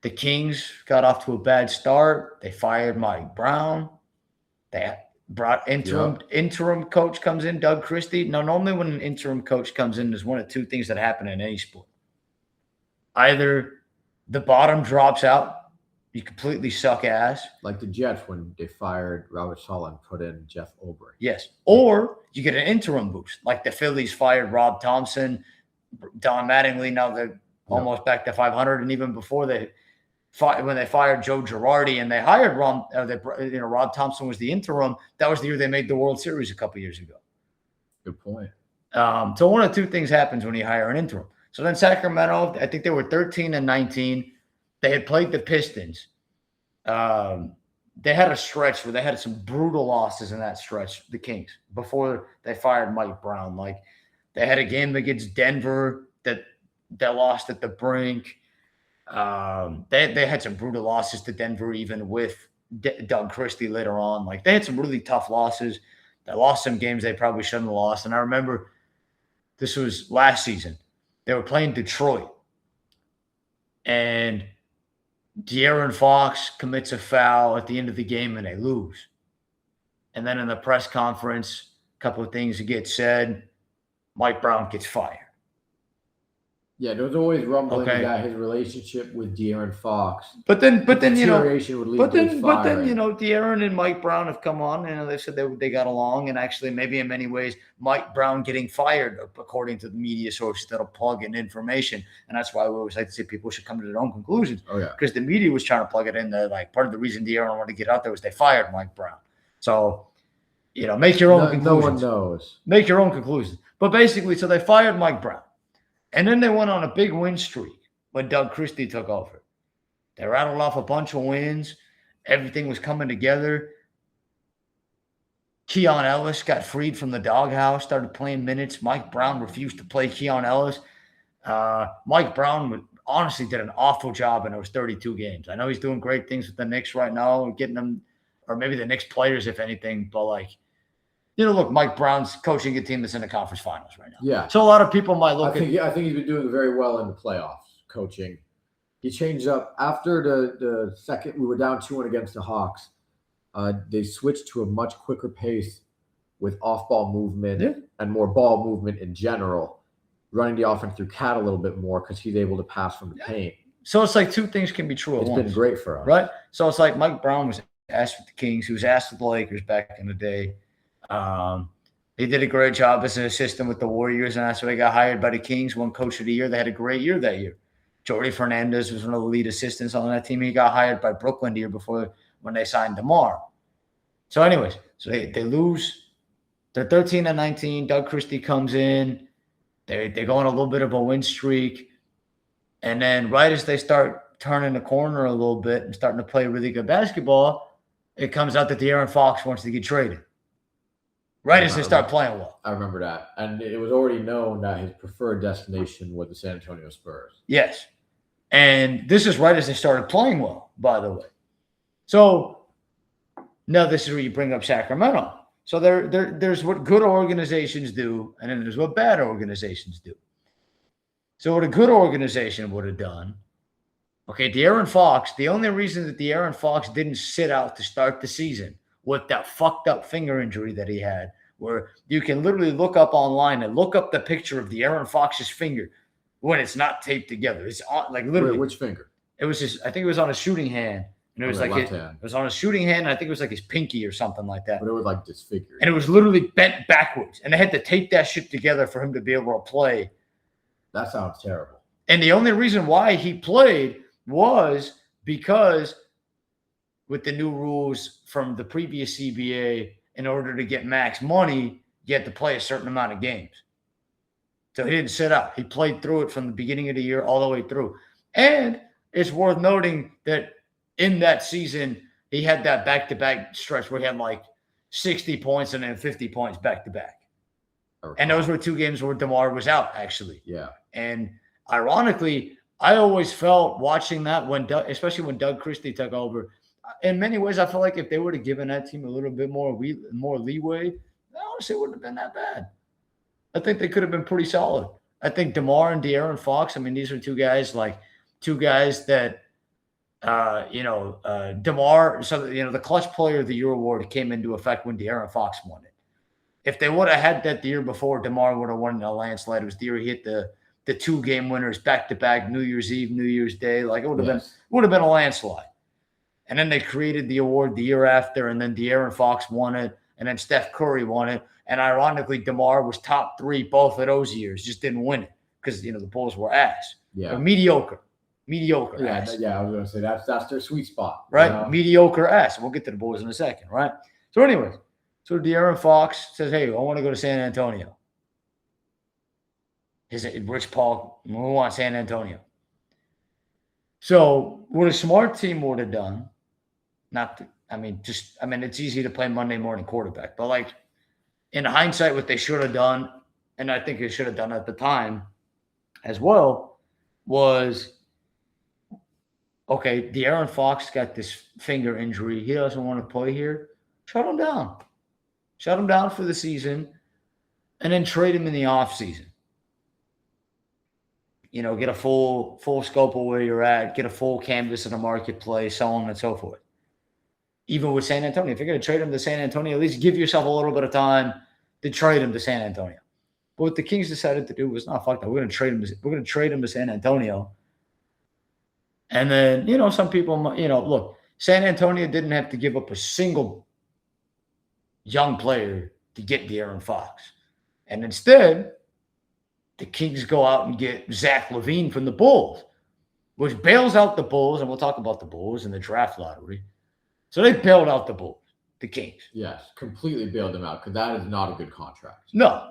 Speaker 1: The Kings got off to a bad start. They fired Mike Brown. They brought interim coach comes in, Doug Christie. Now, normally when an interim coach comes in, there's one of 2 things that happen in any sport. Either the bottom drops out, you completely suck ass.
Speaker 2: Like the Jets when they fired Robert Saleh and put in Jeff Ulbrich.
Speaker 1: Yes. Or you get an interim boost. Like the Phillies fired Rob Thompson, Don Mattingly. Now they're almost back to 500. And even before when they fired Joe Girardi and they hired Rob Thompson was the interim. That was the year they made the World Series a couple years ago.
Speaker 2: Good point.
Speaker 1: So one of 2 things happens when you hire an interim. So then Sacramento, I think they were 13-19. They had played the Pistons. They had a stretch where they had some brutal losses in that stretch, the Kings, before they fired Mike Brown. Like they had a game against Denver that lost at the brink. They had some brutal losses to Denver, even with Doug Christie later on. Like they had some really tough losses. They lost some games they probably shouldn't have lost. And I remember this was last season. They were playing Detroit. And De'Aaron Fox commits a foul at the end of the game and they lose. And then in the press conference, a couple of things get said. Mike Brown gets fired.
Speaker 2: Yeah, there was always rumbling about his relationship with De'Aaron Fox.
Speaker 1: But then
Speaker 2: De'Aaron
Speaker 1: and Mike Brown have come on and they said they got along, and actually maybe in many ways Mike Brown getting fired, according to the media sources that'll plug in information, and that's why we always like to say people should come to their own conclusions.
Speaker 2: Oh yeah,
Speaker 1: because the media was trying to plug it in. Like part of the reason De'Aaron wanted to get out there was they fired Mike Brown. So make your own conclusions.
Speaker 2: No one knows.
Speaker 1: Make your own conclusions. But basically, so they fired Mike Brown. And then they went on a big win streak when Doug Christie took over. They rattled off a bunch of wins. Everything was coming together. Keon Ellis got freed from the doghouse, started playing minutes. Mike Brown refused to play Keon Ellis. Mike Brown, honestly did an awful job in those 32 games. I know he's doing great things with the Knicks right now, getting them, or maybe the Knicks players, if anything, but like, look, Mike Brown's coaching a team that's in the conference finals right now.
Speaker 2: Yeah.
Speaker 1: So a lot of people might look
Speaker 2: I think he's been doing very well in the playoffs, coaching. He changed up after the second, we were down 2-1 against the Hawks. They switched to a much quicker pace with off-ball movement and more ball movement in general, running the offense through Cat a little bit more because he's able to pass from the paint.
Speaker 1: So it's like two things can be true at once.
Speaker 2: It's been great for us.
Speaker 1: Right? So it's like Mike Brown was asked with the Kings. He was asked with the Lakers back in the day. He did a great job as an assistant with the Warriors, and that's why he got hired by the Kings, won Coach of the Year. They had a great year that year. Jordy Fernandez was one of the lead assistants on that team. He got hired by Brooklyn the year before when they signed DeMar. So anyways, so they lose. They're 13-19. Doug Christie comes in. They go on a little bit of a win streak. And then right as they start turning the corner a little bit and starting to play really good basketball, it comes out that De'Aaron Fox wants to get traded. Right as they start playing well.
Speaker 2: I remember that. And it was already known that his preferred destination was the San Antonio Spurs.
Speaker 1: Yes. And this is right as they started playing well, by the way. So now this is where you bring up Sacramento. So there's what good organizations do, and then there's what bad organizations do. So what a good organization would have done, okay, De'Aaron Fox, the only reason that De'Aaron Fox didn't sit out to start the season with that fucked up finger injury that he had, where you can literally look up online and look up the picture of De'Aaron Fox's finger when it's not taped together. It's on, like literally.
Speaker 2: Wait, which finger?
Speaker 1: It was I think it was on a shooting hand. And it was like it was on a shooting hand, and I think it was like his pinky or something like that.
Speaker 2: But it was like disfigured.
Speaker 1: And it was literally bent backwards. And they had to tape that shit together for him to be able to play.
Speaker 2: That sounds terrible.
Speaker 1: And the only reason why he played was because with the new rules from the previous CBA, in order to get max money, you had to play a certain amount of games. So he didn't sit out. He played through it from the beginning of the year all the way through. And it's worth noting that in that season, he had that back-to-back stretch where he had like 60 points and then 50 points back-to-back. And those were 2 games where DeMar was out, actually.
Speaker 2: Yeah.
Speaker 1: And ironically, I always felt watching that especially when Doug Christie took over, in many ways, I feel like if they would have given that team a little bit more leeway, honestly, it wouldn't have been that bad. I think they could have been pretty solid. I think DeMar and De'Aaron Fox, I mean, these are two guys that DeMar, so the Clutch Player of the Year award came into effect when De'Aaron Fox won it. If they would have had that the year before, DeMar would have won in a landslide. It was the year he hit the 2-game winners back-to-back, New Year's Eve, New Year's Day. Like it would have been a landslide. And then they created the award the year after, and then De'Aaron Fox won it, and then Steph Curry won it. And ironically, DeMar was top 3 both of those years, just didn't win it because the Bulls were ass.
Speaker 2: Yeah.
Speaker 1: Or mediocre.
Speaker 2: Yeah,
Speaker 1: ass.
Speaker 2: yeah, I was gonna say that's their sweet spot.
Speaker 1: Right? Mediocre ass. We'll get to the Bulls in a second, right? So anyways, so De'Aaron Fox says, hey, I want to go to San Antonio. Rich Paul, we want San Antonio. So what a smart team would have done, it's easy to play Monday morning quarterback, but like in hindsight, what they should have done, and I think they should have done at the time as well, was, okay, De'Aaron Fox got this finger injury. He doesn't want to play here. Shut him down. Shut him down for the season, and then trade him in the offseason. Get a full scope of where you're at, get a full canvas of the marketplace, so on and so forth. Even with San Antonio, if you're going to trade him to San Antonio, at least give yourself a little bit of time to trade him to San Antonio. But what the Kings decided to do was, no, fuck that. We're going to trade him to San Antonio. And then, some people, look, San Antonio didn't have to give up a single young player to get De'Aaron Fox. And instead, the Kings go out and get Zach LaVine from the Bulls, which bails out the Bulls, and we'll talk about the Bulls in the draft lottery. So they bailed out the Bulls, the Kings.
Speaker 2: Yes, completely bailed them out because that is not a good contract.
Speaker 1: No.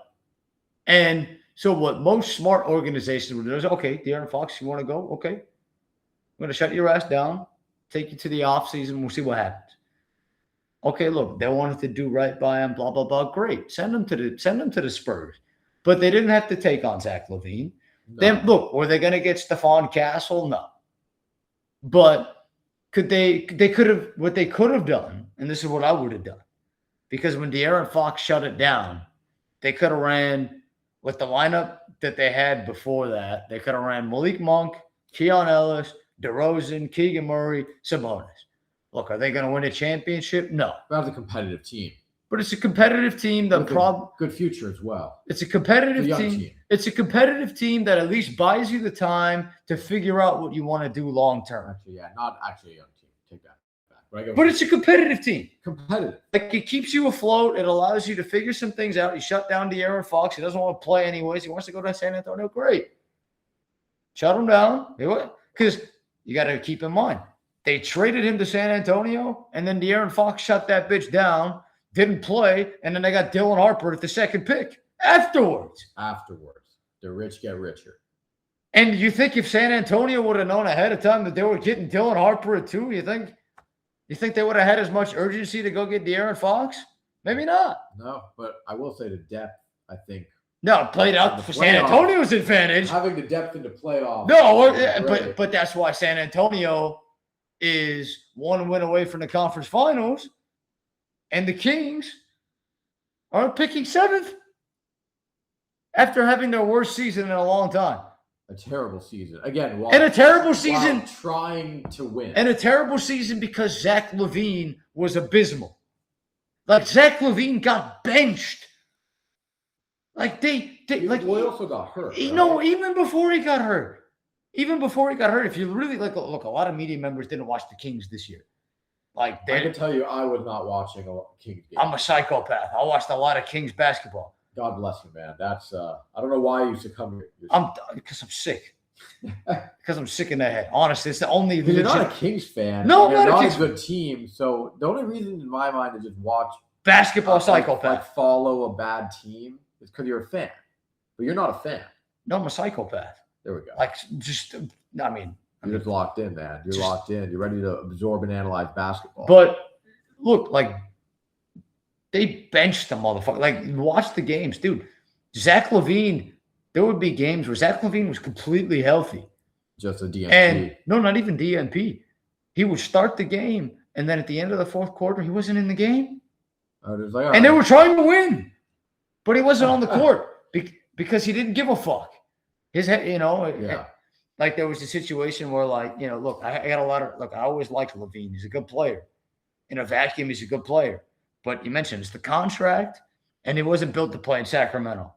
Speaker 1: And so what most smart organizations would do is, okay, De'Aaron Fox, you want to go? Okay. I'm going to shut your ass down, take you to the offseason, we'll see what happens. Okay, look, they wanted to do right by him, blah, blah, blah. Great. Send them to the Spurs. But they didn't have to take on Zach LaVine.
Speaker 2: No.
Speaker 1: Then look, were they going to get Stephon Castle? No. But they could have, what they could have done, and this is what I would have done, because when De'Aaron Fox shut it down, they could have ran with the lineup that they had before that. They could have ran Malik Monk, Keon Ellis, DeRozan, Keegan Murray, Sabonis. Look, are they going to win a championship? No.
Speaker 2: That's a competitive team.
Speaker 1: But it's a competitive team. The problem,
Speaker 2: good future as well.
Speaker 1: It's a competitive team. It's a competitive team that at least buys you the time to figure out what you want to do long term.
Speaker 2: Actually, yeah, not actually a young team. Take that back.
Speaker 1: But it's a competitive team.
Speaker 2: Competitive.
Speaker 1: Like, it keeps you afloat. It allows you to figure some things out. You shut down De'Aaron Fox. He doesn't want to play anyways. He wants to go to San Antonio. Great. Shut him down. Because you got to keep in mind, they traded him to San Antonio, and then De'Aaron Fox shut that bitch down. Didn't play, and then they got Dylan Harper at the second pick afterwards.
Speaker 2: The rich get richer.
Speaker 1: And you think if San Antonio would have known ahead of time that they were getting Dylan Harper at 2, you think they would have had as much urgency to go get De'Aaron Fox? Maybe not.
Speaker 2: No, but I will say the depth, I think.
Speaker 1: No, it played out for San Antonio's advantage.
Speaker 2: Having the depth in the playoffs.
Speaker 1: No, but that's why San Antonio is 1 win away from the conference finals. And the Kings are picking 7th after having their worst season in a long time.
Speaker 2: A terrible season. Again,
Speaker 1: a terrible season.
Speaker 2: While trying to win.
Speaker 1: And a terrible season because Zach LaVine was abysmal. Like, Zach LaVine got benched. Like, he
Speaker 2: also got hurt. Right?
Speaker 1: Even before he got hurt. If you really look, a lot of media members didn't watch the Kings this year. Like,
Speaker 2: I can tell you, I was not watching a Kings game.
Speaker 1: I'm a psychopath. I watched a lot of Kings basketball.
Speaker 2: God bless you, man. That's I don't know why you succumb to it.
Speaker 1: Because I'm sick. Because I'm sick in the head. Honestly, it's the only.
Speaker 2: You're not a Kings fan.
Speaker 1: No,
Speaker 2: you're not
Speaker 1: a
Speaker 2: good team. So the only reason in my mind to just watch
Speaker 1: basketball psychopath,
Speaker 2: like follow a bad team, is because you're a fan. But you're not a fan.
Speaker 1: No, I'm a psychopath.
Speaker 2: There we go. You're just locked in, man. You're locked in. You're ready to absorb and analyze basketball.
Speaker 1: But look, like, they benched the motherfucker. Like, watch the games, dude. Zach LaVine, there would be games where Zach LaVine was completely healthy.
Speaker 2: Just a DNP.
Speaker 1: And no, not even DNP. He would start the game, and then at the end of the fourth quarter, he wasn't in the game.
Speaker 2: And
Speaker 1: they were trying to win, but he wasn't on the court because he didn't give a fuck. His head,
Speaker 2: yeah.
Speaker 1: Like, there was a situation where, like, look, I got a lot of, I always liked LaVine. He's a good player. In a vacuum, he's a good player. But you mentioned it's the contract, and he wasn't built to play in Sacramento.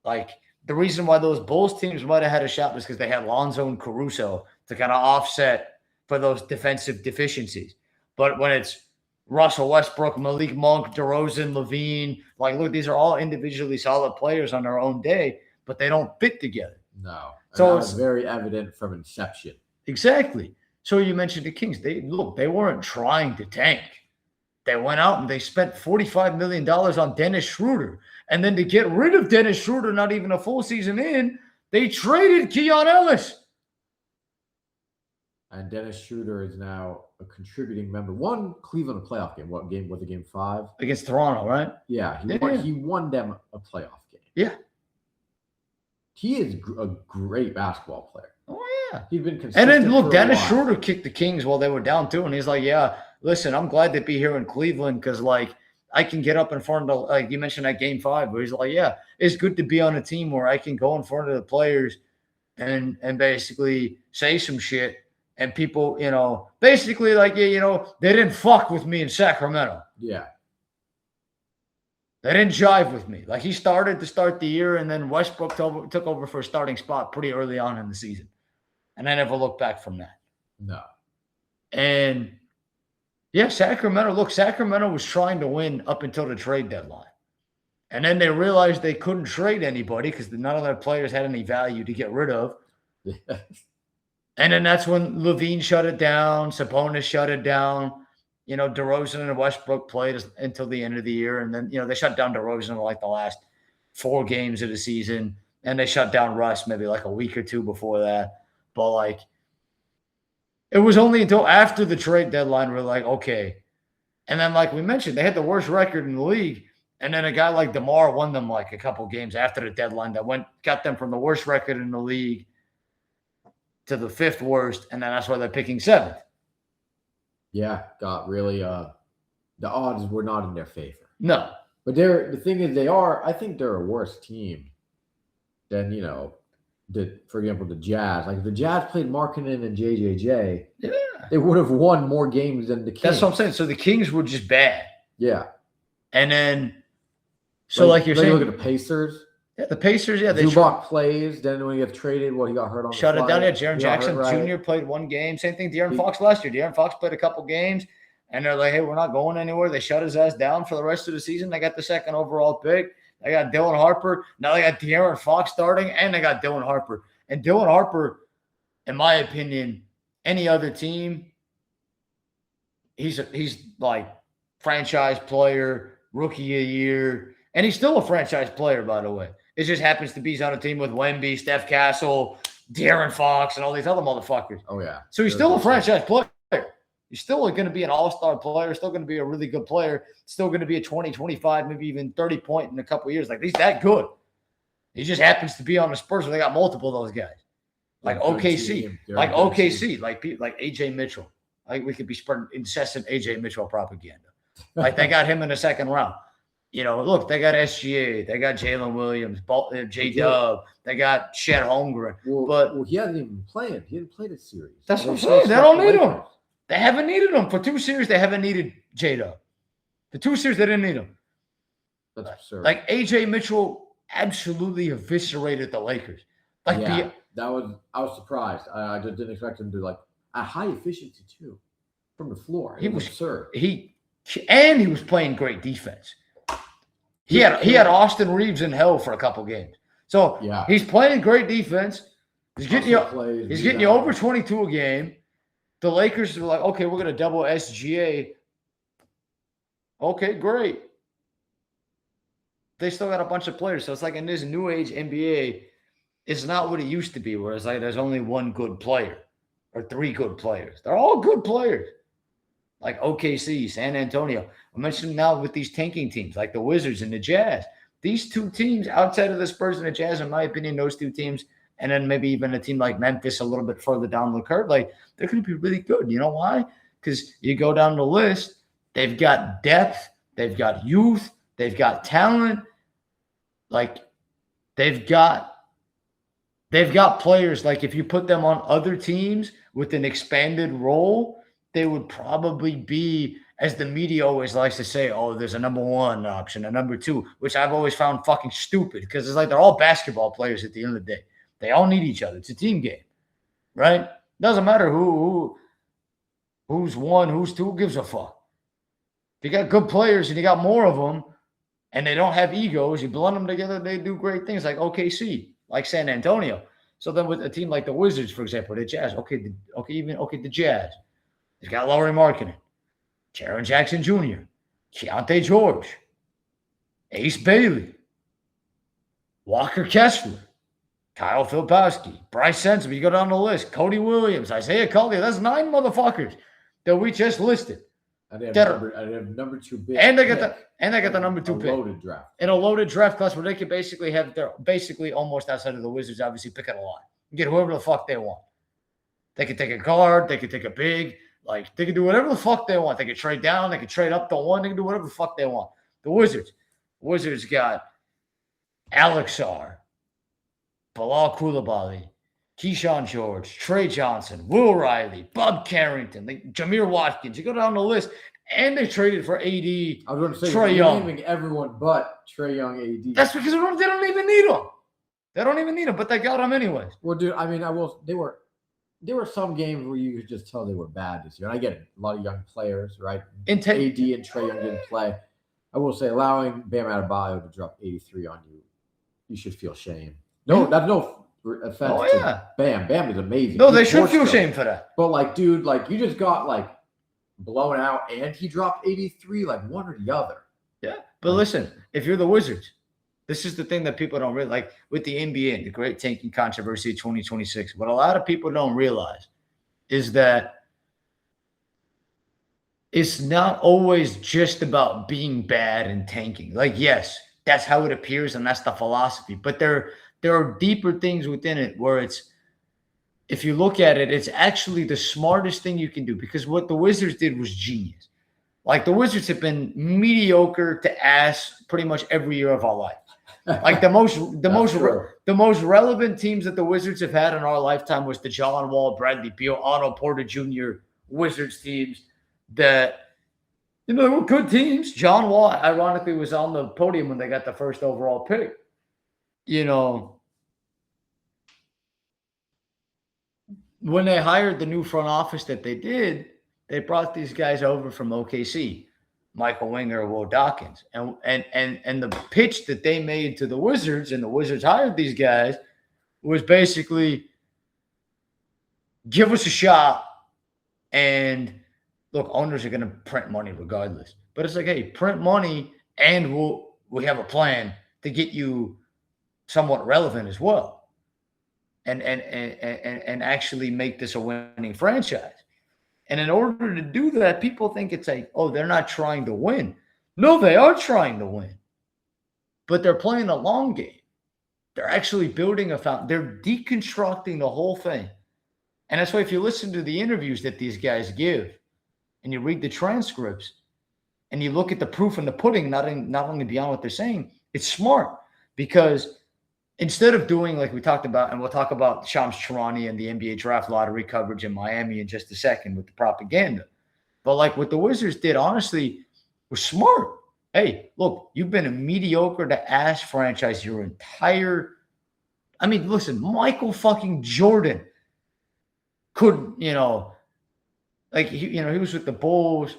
Speaker 1: Like, the reason why those Bulls teams might have had a shot was because they had Lonzo and Caruso to kind of offset for those defensive deficiencies. But when it's Russell Westbrook, Malik Monk, DeRozan, LaVine, like, look, these are all individually solid players on their own day, but they don't fit together.
Speaker 2: No.
Speaker 1: So
Speaker 2: it's very evident from inception.
Speaker 1: Exactly. So you mentioned the Kings. They weren't trying to tank. They went out and they spent $45 million on Dennis Schroeder. And then to get rid of Dennis Schroeder, not even a full season in, they traded Keon Ellis.
Speaker 2: And Dennis Schroeder is now a contributing member. Won Cleveland a playoff game. What game was it? Game 5?
Speaker 1: Against Toronto, right?
Speaker 2: Yeah. He won them a playoff game.
Speaker 1: Yeah.
Speaker 2: He is a great basketball player.
Speaker 1: Oh, yeah.
Speaker 2: He's been consistent.
Speaker 1: And then, look, Dennis Schroeder kicked the Kings while they were down, too. And he's like, yeah, listen, I'm glad to be here in Cleveland because, like, I can get up in front of, like you mentioned that Game 5, but he's like, yeah, it's good to be on a team where I can go in front of the players and basically say some shit. And people, basically, like, yeah, they didn't fuck with me in Sacramento.
Speaker 2: Yeah.
Speaker 1: They didn't jive with me. Like, he started to start the year, and then Westbrook took over for a starting spot pretty early on in the season. And I never looked back from that.
Speaker 2: No.
Speaker 1: And, yeah, Sacramento was trying to win up until the trade deadline. And then they realized they couldn't trade anybody because none of their players had any value to get rid of. And then that's when LaVine shut it down. Sabonis shut it down. DeRozan and Westbrook played until the end of the year. And then, they shut down DeRozan in like the last 4 games of the season. And they shut down Russ maybe like a week or 2 before that. But, like, it was only until after the trade deadline we're like, okay. And then, like we mentioned, they had the worst record in the league. And then a guy like DeMar won them like a couple games after the deadline that got them from the worst record in the league to the 5th worst, and then that's why they're picking 7th.
Speaker 2: Yeah, got really the odds were not in their favor.
Speaker 1: No.
Speaker 2: But the thing is I think they're a worse team than, for example, the Jazz. Like if the Jazz played Markkanen and JJJ, they would have won more games than the Kings.
Speaker 1: That's what I'm saying. So the Kings were just bad.
Speaker 2: Yeah.
Speaker 1: And then like you're saying,
Speaker 2: look at the Pacers.
Speaker 1: Yeah, the Pacers, they
Speaker 2: Zubac plays. Then when he gets traded, he got hurt on
Speaker 1: shut
Speaker 2: the
Speaker 1: it down.
Speaker 2: fly.
Speaker 1: Yeah, Jaren Jackson Jr. played 1 game. Same thing, De'Aaron Fox last year. De'Aaron Fox played a couple games, and they're like, hey, we're not going anywhere. They shut his ass down for the rest of the season. They got the 2nd overall pick. They got Dylan Harper. Now they got De'Aaron Fox starting, and they got Dylan Harper. And Dylan Harper, in my opinion, any other team, he's like franchise player, rookie of the year, and he's still a franchise player, by the way. It just happens to be he's on a team with Wemby, Steph Castle, De'Aaron Fox, and all these other motherfuckers.
Speaker 2: Oh, yeah.
Speaker 1: So he's still a franchise player. He's still going to be an all-star player, still going to be a really good player, still going to be a 20, 25, maybe even 30 point in a couple of years. Like, he's that good. He just happens to be on the Spurs where they got multiple of those guys. Like OKC. Like OKC. Like AJ Mitchell. Like we could be spreading incessant AJ Mitchell propaganda. Like they got him in the 2nd round. Look, they got SGA, they got Jalen Williams, J-Dub, they got Chet Holmgren. But
Speaker 2: he hasn't even been playing. He didn't play the series.
Speaker 1: That's what I'm saying. They don't need him. They haven't needed him. For 2 series, they haven't needed J-Dub. The 2 series, they didn't need him.
Speaker 2: That's absurd.
Speaker 1: Like AJ Mitchell absolutely eviscerated the Lakers. Like
Speaker 2: I was surprised. I just didn't expect him to at high efficiency too from the floor. It was absurd.
Speaker 1: He was playing great defense. He had Austin Reeves in hell for a couple games. So he's playing great defense. He's getting you over 22 a game. The Lakers were like, okay, we're gonna double SGA. Okay, great. They still got a bunch of players. So it's like in this new age NBA, it's not what it used to be, where it's like there's only 1 good player or 3 good players. They're all good players. Like OKC, San Antonio. I mentioned now with these tanking teams, like the Wizards and the Jazz. These 2 teams, outside of the Spurs and the Jazz, in my opinion, those 2 teams, and then maybe even a team like Memphis a little bit further down the curve, like they're going to be really good. You know why? Because you go down the list, they've got depth, they've got youth, they've got talent. Like they've got players, like if you put them on other teams with an expanded role, they would probably be, as the media always likes to say, oh, there's a number 1 option, a number 2, which I've always found fucking stupid because it's like they're all basketball players at the end of the day. They all need each other. It's a team game, right? Doesn't matter who's 1, who's 2, who gives a fuck. If you got good players and you got more of them and they don't have egos, you blend them together, they do great things like OKC, like San Antonio. So then with a team like the Wizards, for example, the Jazz, the Jazz. He's got Lauri Markkanen, Jaren Jackson Jr., Keontae George, Ace Bailey, Walker Kessler, Kyle Filipowski, Bryce Sensabaugh. You go down the list. Cody Williams, Isaiah Collier. That's 9 motherfuckers that we just listed.
Speaker 2: And they have number 2 pick.
Speaker 1: And they got the number 2 pick.
Speaker 2: Loaded draft.
Speaker 1: In a loaded draft class where they could basically have their almost outside of the Wizards, obviously picking a lot. Get whoever the fuck they want. They could take a guard, they could take a big. Like, they can do whatever the fuck they want. They can trade down. They can trade up to 1. They can do whatever the fuck they want. The Wizards got Alex Sarr, Bilal Coulibaly, Keyshawn George, Trey Johnson, Will Riley, Bob Carrington, Jameer Watkins. You go down the list, and they traded for AD.
Speaker 2: I was going to say,
Speaker 1: Trae Young.
Speaker 2: Naming everyone but Trae Young, AD.
Speaker 1: That's because they don't even need them. They don't even need them, but they got them anyways.
Speaker 2: Well, dude, I mean, there were some games where you could just tell they were bad this year. And I get it. A lot of young players, right? AD and Trae Young didn't play. I will say allowing Bam Adebayo to drop 83 on you, you should feel shame. No, that's no offense to Bam. Bam is amazing.
Speaker 1: No, they should feel shame for that.
Speaker 2: But, dude, you just got, blown out and he dropped 83, one or the other.
Speaker 1: Yeah. But listen, if you're the Wizards, this is the thing that people don't realize, like with the NBA and the great tanking controversy of 2026. What a lot of people don't realize is that it's not always just about being bad and tanking. Like, yes, that's how it appears and that's the philosophy. But there are deeper things within it where it's, if you look at it, it's actually the smartest thing you can do, because what the Wizards did was genius. Like, the Wizards have been mediocre to ass pretty much every year of our life. Like the most relevant teams that the Wizards have had in our lifetime was the John Wall, Bradley Beal, Otto Porter Jr. Wizards teams that, they were good teams. John Wall, ironically, was on the podium when they got the first overall pick. When they hired the new front office that they did, they brought these guys over from OKC. Michael Winger, Will Dawkins, and the pitch that they made to the Wizards, and the Wizards hired these guys, was basically, give us a shot, and look, owners are going to print money regardless. But it's like, hey, print money, and we have a plan to get you somewhat relevant as well, and actually make this a winning franchise. And in order to do that, people think it's like, oh, they're not trying to win. No, they are trying to win. But they're playing a long game. They're actually building they're deconstructing the whole thing. And that's why if you listen to the interviews that these guys give, and you read the transcripts, and you look at the proof in the pudding, not only beyond what they're saying, it's smart. Because instead of doing, like we talked about, and we'll talk about Shams Charania and the NBA draft lottery coverage in Miami in just a second with the propaganda. But like what the Wizards did, honestly, was smart. Hey, look, you've been a mediocre to ass franchise your entire – I mean, listen, Michael fucking Jordan could, he was with the Bulls,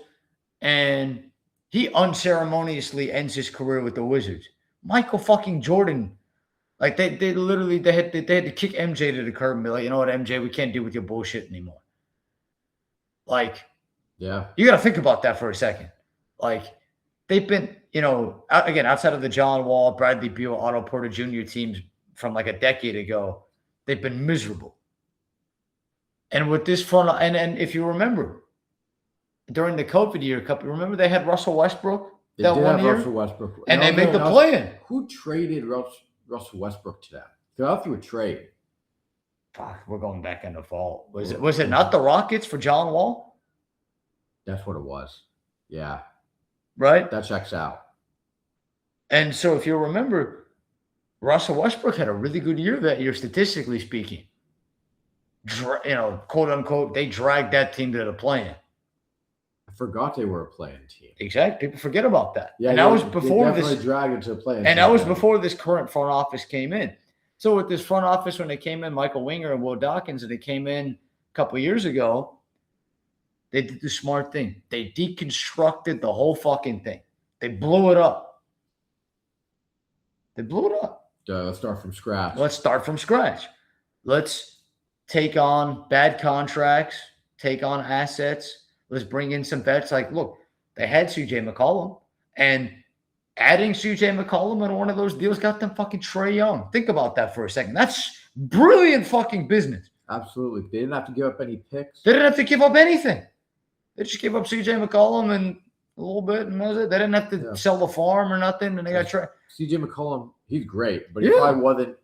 Speaker 1: and he unceremoniously ends his career with the Wizards. Michael fucking Jordan – like they had to kick MJ to the curb and be like, you know what, MJ, we can't deal with your bullshit anymore. Like,
Speaker 2: yeah,
Speaker 1: you got to think about that for a second. Like, they've been, again, outside of the John Wall, Bradley Beal, Otto Porter Jr. teams from like a decade ago, they've been miserable. And with this front, and if you remember, during the COVID year, remember they had Russell Westbrook
Speaker 2: that one year, Russell Westbrook,
Speaker 1: and they made the play-in.
Speaker 2: Who traded Russell Westbrook to them? They're out through a trade.
Speaker 1: Fuck, we're going back in the fall. Was it not the Rockets for John Wall?
Speaker 2: That's what it was. Yeah.
Speaker 1: Right?
Speaker 2: That checks out.
Speaker 1: And so if you remember, Russell Westbrook had a really good year that year, statistically speaking. Quote unquote, they dragged that team to the play-in.
Speaker 2: I forgot they were a play-in team.
Speaker 1: Exactly. People forget about that.
Speaker 2: Yeah,
Speaker 1: and that was before
Speaker 2: this. Dragged into a play-in.
Speaker 1: And that was before this current front office came in. So with this front office, when they came in, Michael Winger and Will Dawkins, and they came in a couple of years ago, they did the smart thing. They deconstructed the whole fucking thing. They blew it up.
Speaker 2: Let's start from scratch.
Speaker 1: Let's take on bad contracts, take on assets. Let's bring in some vets. Like, look, they had CJ McCollum, and adding CJ McCollum in one of those deals got them fucking Trae Young. Think about that for a second. That's brilliant fucking business.
Speaker 2: Absolutely. They didn't have to give up any picks.
Speaker 1: They didn't have to give up anything. They just gave up CJ McCollum and a little bit, and that was it. They didn't have to sell the farm or nothing, and they got Trae.
Speaker 2: CJ McCollum, he's great, but he probably wasn't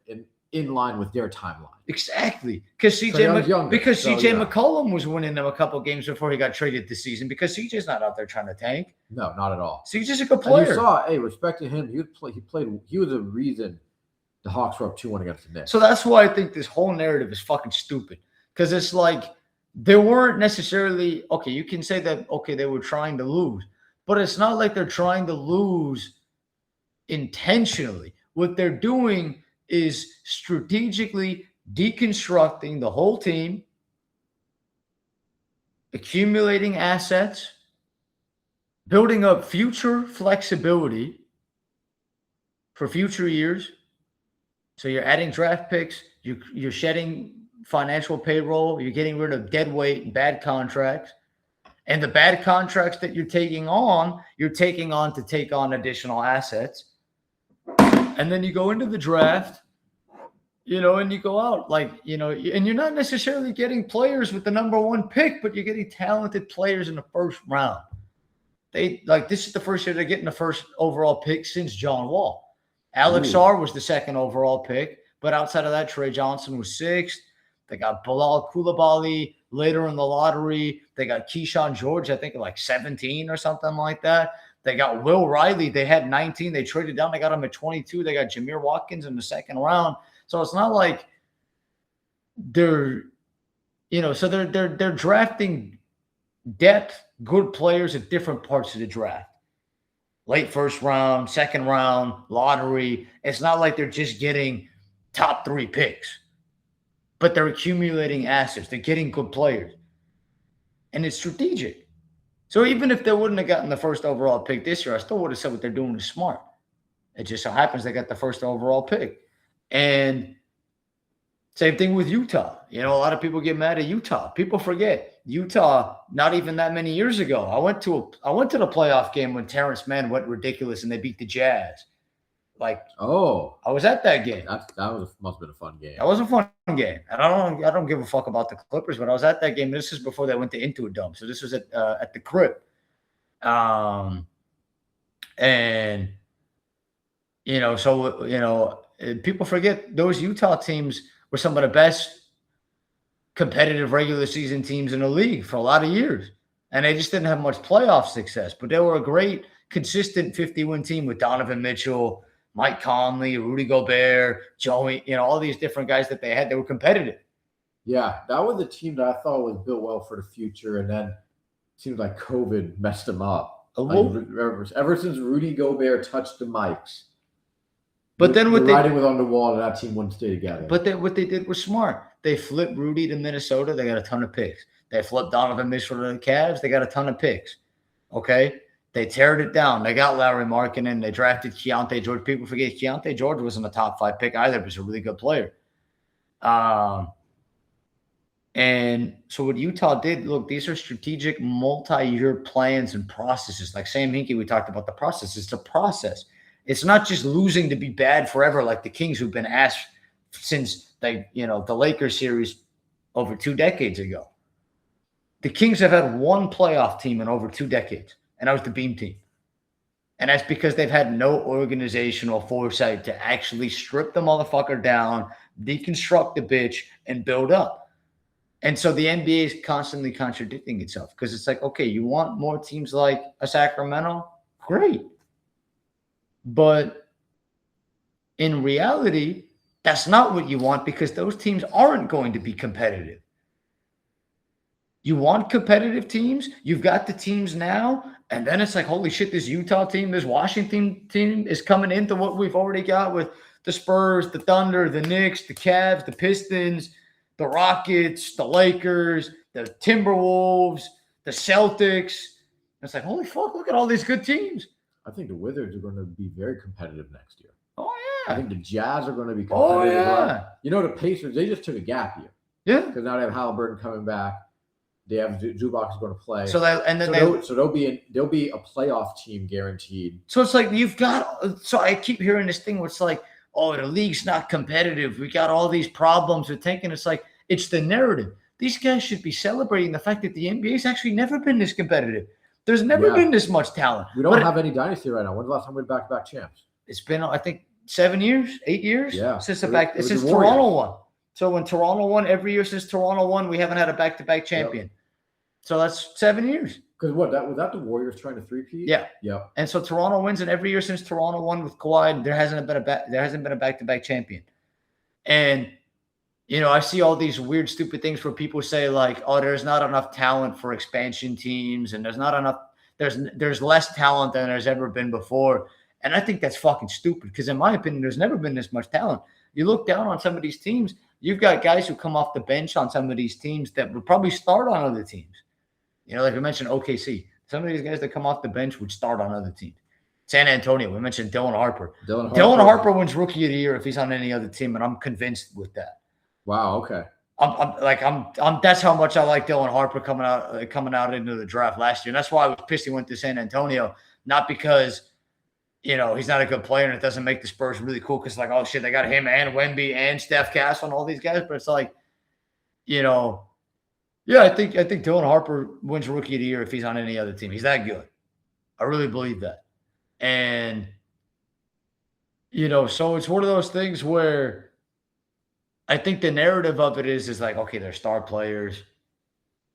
Speaker 2: in line with their timeline.
Speaker 1: Exactly. Because CJ McCollum was winning them a couple games before he got traded this season, because CJ's not out there trying to tank.
Speaker 2: No, not at all.
Speaker 1: CJ's a good player.
Speaker 2: And you saw, respect to him, he was a reason the Hawks were up 2-1 against the Knicks.
Speaker 1: So that's why I think this whole narrative is fucking stupid. Because it's like they weren't necessarily, okay, you can say that, okay, they were trying to lose. But it's not like they're trying to lose intentionally. What they're doing is strategically deconstructing the whole team, accumulating assets, building up future flexibility for future years. So you're adding draft picks, you're shedding financial payroll, you're getting rid of dead weight and bad contracts. And the bad contracts that you're taking on to take on additional assets. And then you go into the draft, and you go out and you're not necessarily getting players with the number one pick, but you're getting talented players in the first round. this is the first year they're getting the first overall pick since John Wall. Alex
Speaker 2: Ooh.
Speaker 1: Sarr was the second overall pick, but outside of that, Trey Johnson was sixth. They got Bilal Coulibaly later in the lottery. They got Keyshawn George, I think, like 17 or something like that. They got Will Riley. They had 19. They traded down. They got him at 22. They got Jameer Watkins in the second round. So it's not like they're, so they're drafting depth, good players at different parts of the draft. Late first round, second round, lottery. It's not like they're just getting top 3 picks, but they're accumulating assets. They're getting good players, and it's strategic. So even if they wouldn't have gotten the first overall pick this year, I still would have said what they're doing is smart. It just so happens they got the first overall pick. And same thing with Utah. A lot of people get mad at Utah. People forget Utah, not even that many years ago. I went to the playoff game when Terrence Mann went ridiculous and they beat the Jazz. I was at that game.
Speaker 2: Must have been a fun game.
Speaker 1: That was a fun game. And I don't give a fuck about the Clippers, but I was at that game. This is before they went to Intuit Dome. So this was at the Crib. People forget those Utah teams were some of the best competitive regular season teams in the league for a lot of years. And they just didn't have much playoff success. But they were a great, consistent 50-win team with Donovan Mitchell, Mike Conley, Rudy Gobert, Joey, all these different guys that they had. They were competitive.
Speaker 2: Yeah, that was the team that I thought was built well for the future. And then it seems like COVID messed them up. Ever since Rudy Gobert touched the mics.
Speaker 1: But then
Speaker 2: the writing was on the wall and that team wouldn't stay together.
Speaker 1: But then what they did was smart. They flipped Rudy to Minnesota. They got a ton of picks. They flipped Donovan Mitchell to the Cavs. They got a ton of picks. Okay? They teared it down. They got Larry Markkinen. They drafted Keontae George. People forget Keontae George wasn't a top 5 pick either, but he's a really good player. And so what Utah did, look, these are strategic multi-year plans and processes. Like Sam Hinkie, we talked about the process. It's a process. It's not just losing to be bad forever like the Kings who've been asked since the Lakers series over 2 decades ago. The Kings have had one playoff team in over 2 decades, and that was the Beam team. And that's because they've had no organizational foresight to actually strip the motherfucker down, deconstruct the bitch, and build up. And so the NBA is constantly contradicting itself because it's like, okay, you want more teams like a Sacramento? Great. But in reality, that's not what you want because those teams aren't going to be competitive. You want competitive teams? You've got the teams now, and then it's like, holy shit, this Utah team, this Washington team is coming into what we've already got with the Spurs, the Thunder, the Knicks, the Cavs, the Pistons, the Rockets, the Lakers, the Timberwolves, the Celtics. It's like, holy fuck, look at all these good teams.
Speaker 2: I think the Wizards are going to be very competitive next year.
Speaker 1: Oh, yeah.
Speaker 2: I think the Jazz are going to be competitive.
Speaker 1: Oh, yeah.
Speaker 2: The Pacers, they just took a gap year.
Speaker 1: Yeah.
Speaker 2: Because now they have Halliburton coming back. They have Zubac is going to play.
Speaker 1: So they'll
Speaker 2: be a playoff team guaranteed.
Speaker 1: So it's like so I keep hearing this thing where it's like, oh, the league's not competitive. We got all these problems with tanking. It's like, it's the narrative. These guys should be celebrating the fact that the NBA's actually never been this competitive. There's never been this much talent.
Speaker 2: We don't have any dynasty right now. When's the last time we were back-to-back champs?
Speaker 1: It's been, I think, 7 years, 8 years?
Speaker 2: Yeah.
Speaker 1: Since Toronto won. So when Toronto won, every year since Toronto won, we haven't had a back-to-back champion. Yep. So that's 7 years.
Speaker 2: Because was that the Warriors trying to three-peat?
Speaker 1: Yeah.
Speaker 2: Yeah.
Speaker 1: And so Toronto wins, and every year since Toronto won with Kawhi, there hasn't been a back-to-back champion. And I see all these weird, stupid things where people say like, "Oh, there's not enough talent for expansion teams, and there's less talent than there's ever been before." And I think that's fucking stupid because, in my opinion, there's never been this much talent. You look down on some of these teams, you've got guys who come off the bench on some of these teams that would probably start on other teams. Like we mentioned OKC. Some of these guys that come off the bench would start on other teams. San Antonio, we mentioned Dylan Harper. Dylan Harper wins Rookie of the Year if he's on any other team, and I'm convinced with that.
Speaker 2: Wow. Okay.
Speaker 1: I'm that's how much I like Dylan Harper coming out into the draft last year. And that's why I was pissed he went to San Antonio, not because he's not a good player and it doesn't make the Spurs really cool because like, oh shit, they got him and Wemby and Steph Castle and all these guys, but it's like, I think Dylan Harper wins Rookie of the Year if he's on any other team. He's that good. I really believe that. And, so it's one of those things where I think the narrative of it is like, okay, they're star players,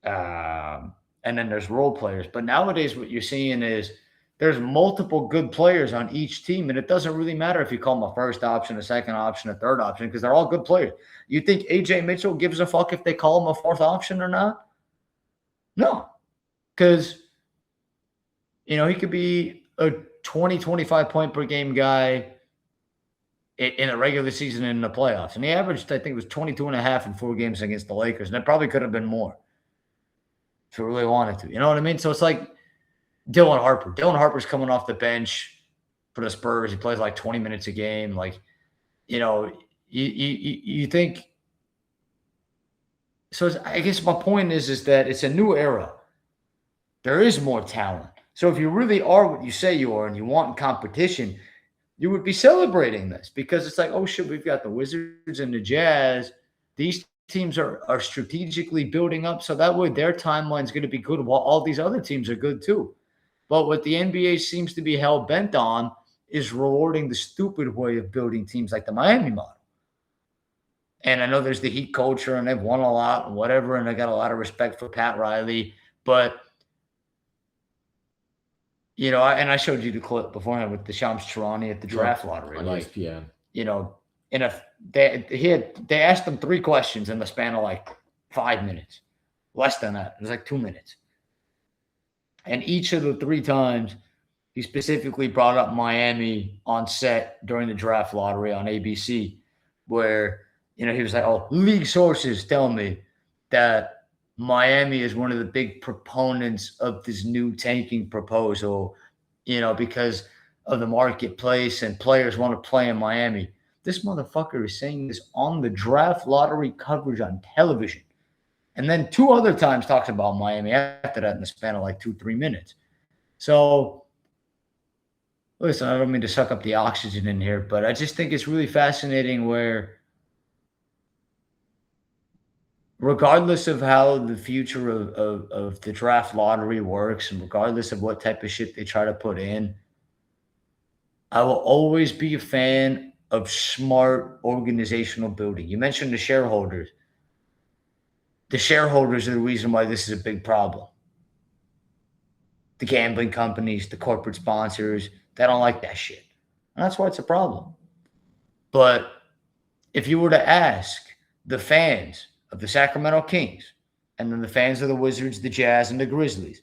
Speaker 1: and then there's role players. But nowadays, what you're seeing is there's multiple good players on each team, and it doesn't really matter if you call them a first option, a second option, a third option, because they're all good players. You think AJ Mitchell gives a fuck if they call him a fourth option or not? No, because he could be a 20, 25 point per game guy in a regular season and in the playoffs. And he averaged, I think it was 22 and a half in 4 games against the Lakers. And it probably could have been more if he really wanted to. You know what I mean? So it's like Dylan Harper. Dylan Harper's coming off the bench for the Spurs. He plays like 20 minutes a game. Like, you think. So I guess my point is that it's a new era. There is more talent. So if you really are what you say you are and you want competition, you would be celebrating this because it's like, oh shit, we've got the Wizards and the Jazz. These teams are strategically building up, so that way their timeline is going to be good while all these other teams are good too. But what the NBA seems to be hell bent on is rewarding the stupid way of building teams like the Miami model. And I know there's the Heat culture and they've won a lot and whatever, and I got a lot of respect for Pat Riley, but and I showed you the clip beforehand with the Shams Charania at the draft lottery.
Speaker 2: On ESPN.
Speaker 1: They asked him 3 questions in the span of like 5 minutes. Less than that. It was like 2 minutes. And each of the 3 times, he specifically brought up Miami on set during the draft lottery on ABC, where, he was like, oh, league sources tell me that Miami is one of the big proponents of this new tanking proposal, because of the marketplace and players want to play in Miami. This motherfucker is saying this on the draft lottery coverage on television. And then 2 other times talks about Miami after that in the span of like 2-3 minutes. So, listen, I don't mean to suck up the oxygen in here, but I just think it's really fascinating where regardless of how the future of the draft lottery works and regardless of what type of shit they try to put in, I will always be a fan of smart organizational building. You mentioned the shareholders. The shareholders are the reason why this is a big problem. The gambling companies, the corporate sponsors, they don't like that shit. And that's why it's a problem. But if you were to ask the fans of the Sacramento Kings and then the fans of the Wizards, the Jazz, and the Grizzlies,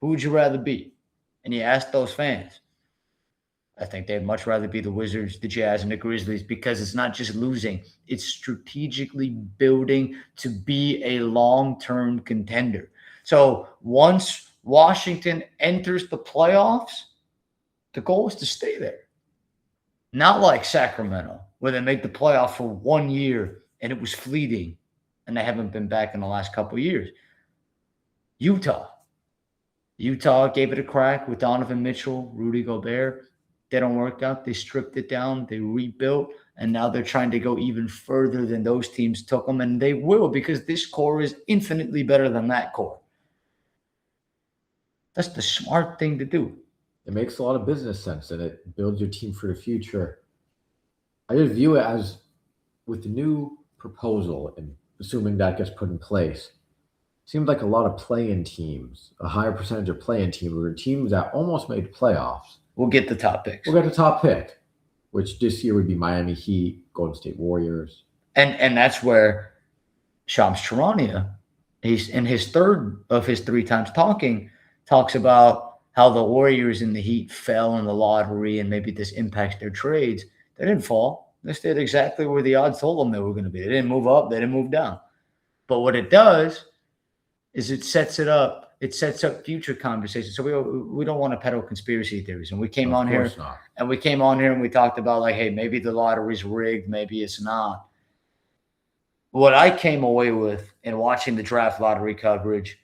Speaker 1: who would you rather be? And you ask those fans. I think they'd much rather be the Wizards, the Jazz, and the Grizzlies because it's not just losing. It's strategically building to be a long-term contender. So once Washington enters the playoffs, the goal is to stay there. Not like Sacramento, where they make the playoff for 1 year and it was fleeting and they haven't been back in the last couple of years. Utah gave it a crack with Donovan Mitchell, Rudy Gobert. They don't work out. They stripped it down. They rebuilt. And now they're trying to go even further than those teams took them. And they will because this core is infinitely better than that core. That's the smart thing to do.
Speaker 2: It makes a lot of business sense and it builds your team for the future. I just view it as with the new proposal and assuming that gets put in place, seems like a lot of play-in teams, a higher percentage of play-in teams were teams that almost made playoffs.
Speaker 1: We'll get the top picks.
Speaker 2: We'll get the top pick, which this year would be Miami Heat, Golden State Warriors.
Speaker 1: And that's where Shams Charania, he's in his 3rd of his 3 times talks about how the Warriors and the Heat fell in the lottery and maybe this impacts their trades. They didn't fall. They stayed exactly where the odds told them they were going to be. They didn't move up. They didn't move down. But what it does is it sets up future conversations. So we don't want to peddle conspiracy theories. And we came on here and we talked about like, hey, maybe the lottery's rigged, maybe it's not. What I came away with in watching the draft lottery coverage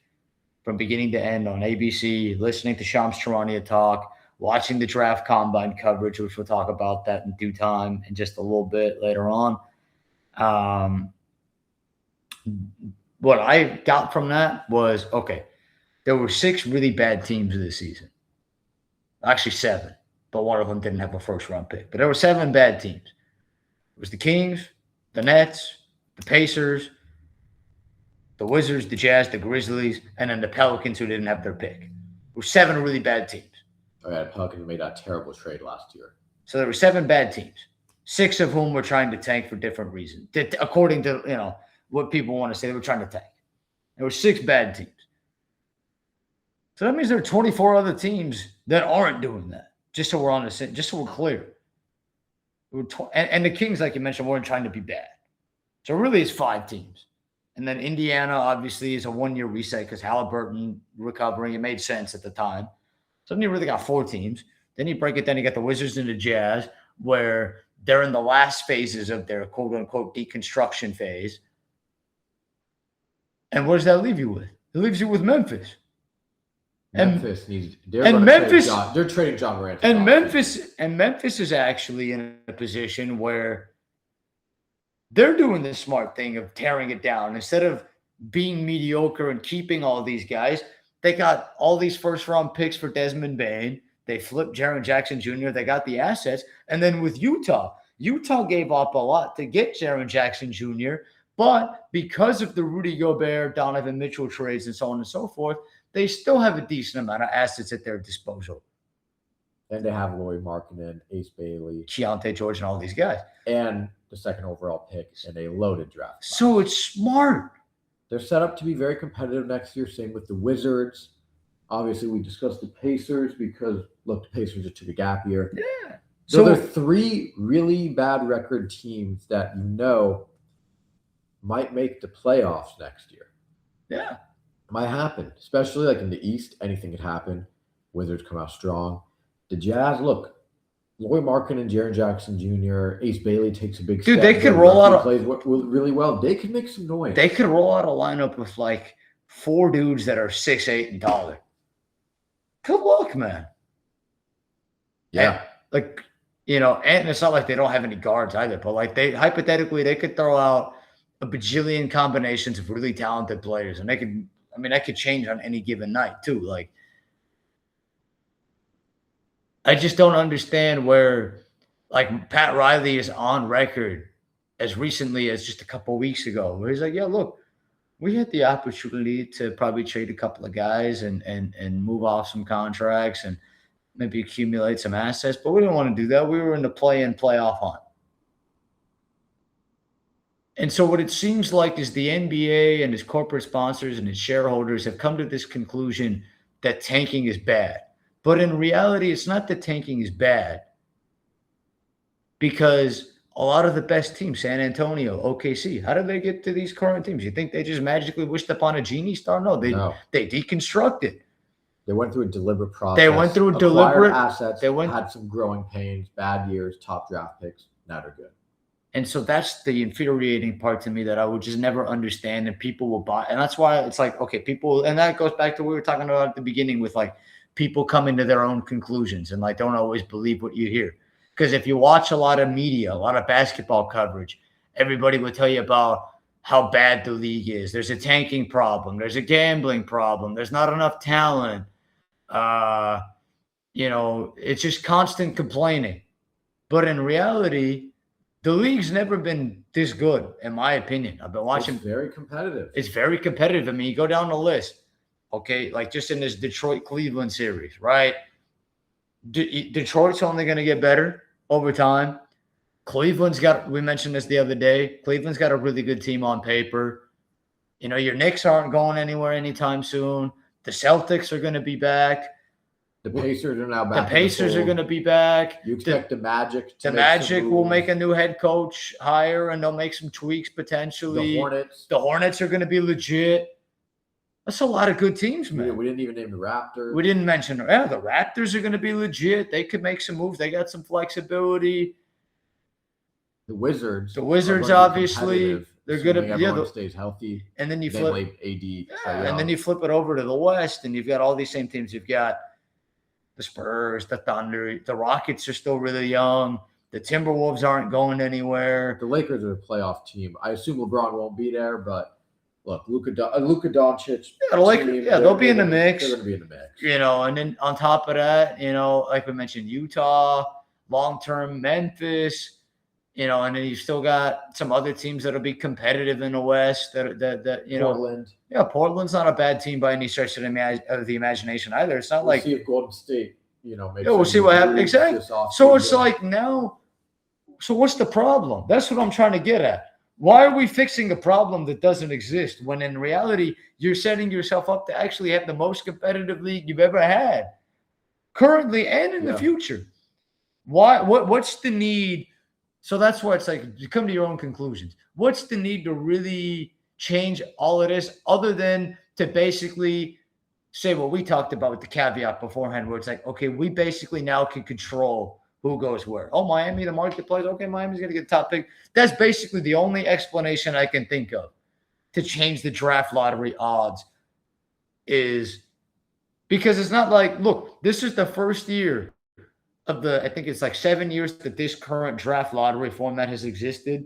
Speaker 1: from beginning to end on ABC, listening to Shams Charania talk, watching the draft combine coverage, which we'll talk about that in due time in just a little bit later on. What I got from that was, okay, there were 6 really bad teams this season. Actually, 7. But one of them didn't have a first-round pick. But there were 7 bad teams. It was the Kings, the Nets, the Pacers, the Wizards, the Jazz, the Grizzlies, and then the Pelicans who didn't have their pick. It were 7 really bad teams.
Speaker 2: Oh, yeah, the Pelicans made that terrible trade last year.
Speaker 1: So there were 7 bad teams, 6 of whom were trying to tank for different reasons. According to what people want to say, they were trying to tank. There were 6 bad teams. So that means there are 24 other teams that aren't doing that. Just so we're on the same, just so we're clear. And the Kings, like you mentioned, weren't trying to be bad. So really, it's 5 teams. And then Indiana, obviously, is a 1-year reset because Halliburton recovering. It made sense at the time. So then you really got 4 teams. Then you break it down. You got the Wizards and the Jazz, where they're in the last phases of their quote-unquote deconstruction phase. And what does that leave you with? It leaves you with Memphis.
Speaker 2: Memphis needs. They're trading John Morant.
Speaker 1: And Memphis is actually in a position where they're doing the smart thing of tearing it down. Instead of being mediocre and keeping all these guys, they got all these first-round picks for Desmond Bane. They flipped Jaren Jackson Jr. They got the assets. And then with Utah gave up a lot to get Jaren Jackson Jr., but because of the Rudy Gobert, Donovan Mitchell trades and so on and so forth, they still have a decent amount of assets at their disposal.
Speaker 2: And they have Lauri Markkanen, Ace Bailey,
Speaker 1: Keontae George, and all these guys.
Speaker 2: And the 2nd overall pick and a loaded draft.
Speaker 1: So it's smart.
Speaker 2: They're set up to be very competitive next year. Same with the Wizards. Obviously, we discussed the Pacers because, look, the Pacers just took a gap year.
Speaker 1: Yeah.
Speaker 2: So there are 3 really bad record teams that might make the playoffs next year.
Speaker 1: Yeah.
Speaker 2: Might happen, especially like in the East. Anything could happen. Wizards come out strong. The Jazz, look, Lauri Markkanen and Jaren Jackson Jr., Ace Bailey takes a big step.
Speaker 1: Dude, they could roll out.
Speaker 2: Plays really well. They could make some noise.
Speaker 1: They could roll out a lineup with like 4 dudes that are 6'8" and taller. Good luck, man.
Speaker 2: Yeah.
Speaker 1: And, and it's not like they don't have any guards either, but like they could throw out a bajillion combinations of really talented players, and that could change on any given night too. Like, I just don't understand where, like, Pat Riley is on record as recently as just a couple of weeks ago, where he's like, yeah, look, we had the opportunity to probably trade a couple of guys and move off some contracts and maybe accumulate some assets, but we didn't want to do that. We were in the play-in, playoff hunt. And so what it seems like is the NBA and its corporate sponsors and its shareholders have come to this conclusion that tanking is bad. But in reality, it's not that tanking is bad, because a lot of the best teams, San Antonio, OKC, how did they get to these current teams? You think they just magically wished upon a genie star? No, they deconstructed.
Speaker 2: They went through a deliberate process.
Speaker 1: They went through a deliberate
Speaker 2: assets. Had some growing pains, bad years, top draft picks. Now they're good.
Speaker 1: And so that's the infuriating part to me that I would just never understand, and people will buy. And that's why it's like, okay, people, and that goes back to what we were talking about at the beginning with like people coming to their own conclusions and like don't always believe what you hear. Because if you watch a lot of media, a lot of basketball coverage, everybody will tell you about how bad the league is. There's a tanking problem. There's a gambling problem. There's not enough talent. It's just constant complaining. But in reality, the league's never been this good, in my opinion. I've been watching.
Speaker 2: It's very competitive.
Speaker 1: It's very competitive. I mean, you go down the list, okay, like just in this Detroit-Cleveland series, right? Detroit's only going to get better over time. We mentioned this the other day, Cleveland's got a really good team on paper. Your Knicks aren't going anywhere anytime soon. The Celtics are going to be back.
Speaker 2: The Pacers are now back.
Speaker 1: The Pacers are going to be back.
Speaker 2: You expect the Magic to
Speaker 1: The Magic will make a new head coach hire, and they'll make some tweaks potentially. The Hornets are going to be legit. That's a lot of good teams, man.
Speaker 2: We didn't even name the Raptors.
Speaker 1: We didn't mention the Raptors are going to be legit. They could make some moves. They got some flexibility.
Speaker 2: The Wizards.
Speaker 1: Obviously, they're going to.
Speaker 2: Everyone stays healthy.
Speaker 1: And then you flip
Speaker 2: AD.
Speaker 1: And then you flip it over to the West, and you've got all these same teams. You've got the Spurs, the Thunder, the Rockets are still really young. The Timberwolves aren't going anywhere.
Speaker 2: The Lakers are a playoff team. I assume LeBron won't be there, but look, Luka Doncic.
Speaker 1: Yeah, they'll be in the mix.
Speaker 2: They're going to be in the mix.
Speaker 1: And then on top of that, like we mentioned, Utah, long-term Memphis, and then you still got some other teams that'll be competitive in the West.
Speaker 2: Portland.
Speaker 1: Yeah, Portland's not a bad team by any stretch of the imagination either. It's not
Speaker 2: we'll see if Golden State,
Speaker 1: we'll see what happens. Exactly. So it's like now. So what's the problem? That's what I'm trying to get at. Why are we fixing a problem that doesn't exist when in reality you're setting yourself up to actually have the most competitive league you've ever had currently and in the future? What's the need? So that's why it's like you come to your own conclusions. What's the need to really change all of this other than to basically say what we talked about with the caveat beforehand where it's like, okay, we basically now can control who goes where. Oh, Miami, the marketplace. Okay, Miami's going to get top pick. That's basically the only explanation I can think of to change the draft lottery odds is because it's not like, look, this is the first year of I think it's like 7 years that this current draft lottery format has existed.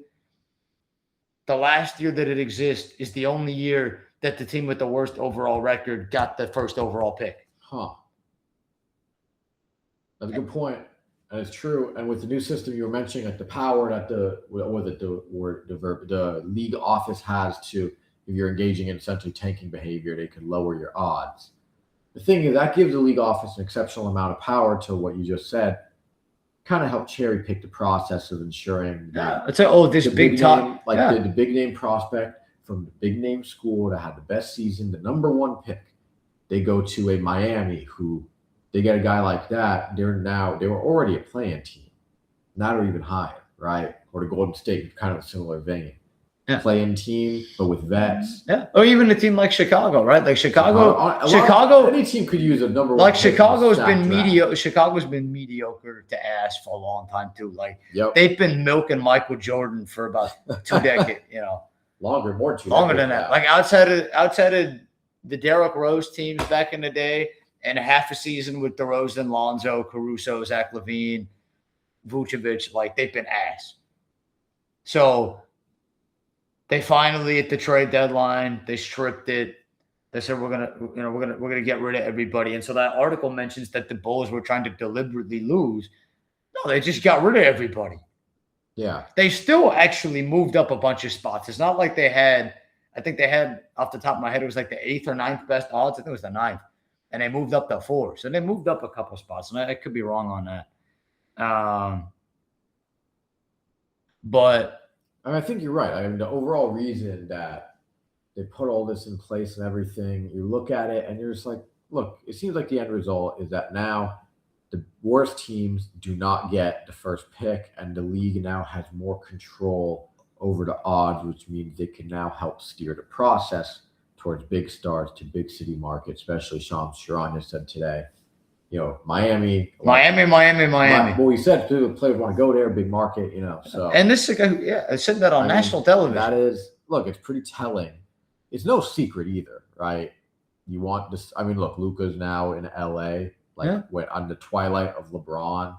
Speaker 1: The last year that it exists is the only year that the team with the worst overall record got the first overall pick.
Speaker 2: Huh. That's a good point. And it's true. And with the new system you were mentioning, like the power that the league office has to, if you're engaging in essentially tanking behavior, they can lower your odds. The thing is that gives the league office an exceptional amount of power to what you just said, kind of help cherry pick the process of ensuring that
Speaker 1: it's like, this big top,
Speaker 2: the big name prospect from the big name school that had the best season, the number one pick, they go to a Miami who they get a guy like that. They were already a playing team, not or even higher, right? Or the Golden State, kind of a similar vein. Yeah. Playing team, but with vets.
Speaker 1: Yeah. Or even a team like Chicago, right? Like Chicago,
Speaker 2: any team could use a number one.
Speaker 1: Like Chicago's been mediocre. Chicago's been mediocre to ass for a long time too. Like they've been milking Michael Jordan for about 2 decades.
Speaker 2: Longer
Speaker 1: than that. Like outside of the Derrick Rose teams back in the day, and half a season with DeRozan, Lonzo, Caruso, Zach LaVine, Vucevic, like they've been ass. So they finally at the trade deadline, they stripped it. They said we're gonna get rid of everybody. And so that article mentions that the Bulls were trying to deliberately lose. No, they just got rid of everybody.
Speaker 2: Yeah.
Speaker 1: They still actually moved up a bunch of spots. It's not like they had, I think they had off the top of my head, it was like the 8th or 9th best odds. I think it was the 9th. And they moved up to 4. So they moved up a couple spots. And I could be wrong on that. But
Speaker 2: I think you're right. I mean, the overall reason that they put all this in place and everything, you look at it and you're just like, look, it seems like the end result is that now the worst teams do not get the first pick, and the league now has more control over the odds, which means they can now help steer the process towards big stars to big city markets, especially Shams Charania said today. Miami.
Speaker 1: Well,
Speaker 2: he said players want to go there, big market, So
Speaker 1: and this is I said that on national television.
Speaker 2: That is, look, it's pretty telling. It's no secret either, right? You want this. I mean, look, Luka's now in LA, on the twilight of LeBron.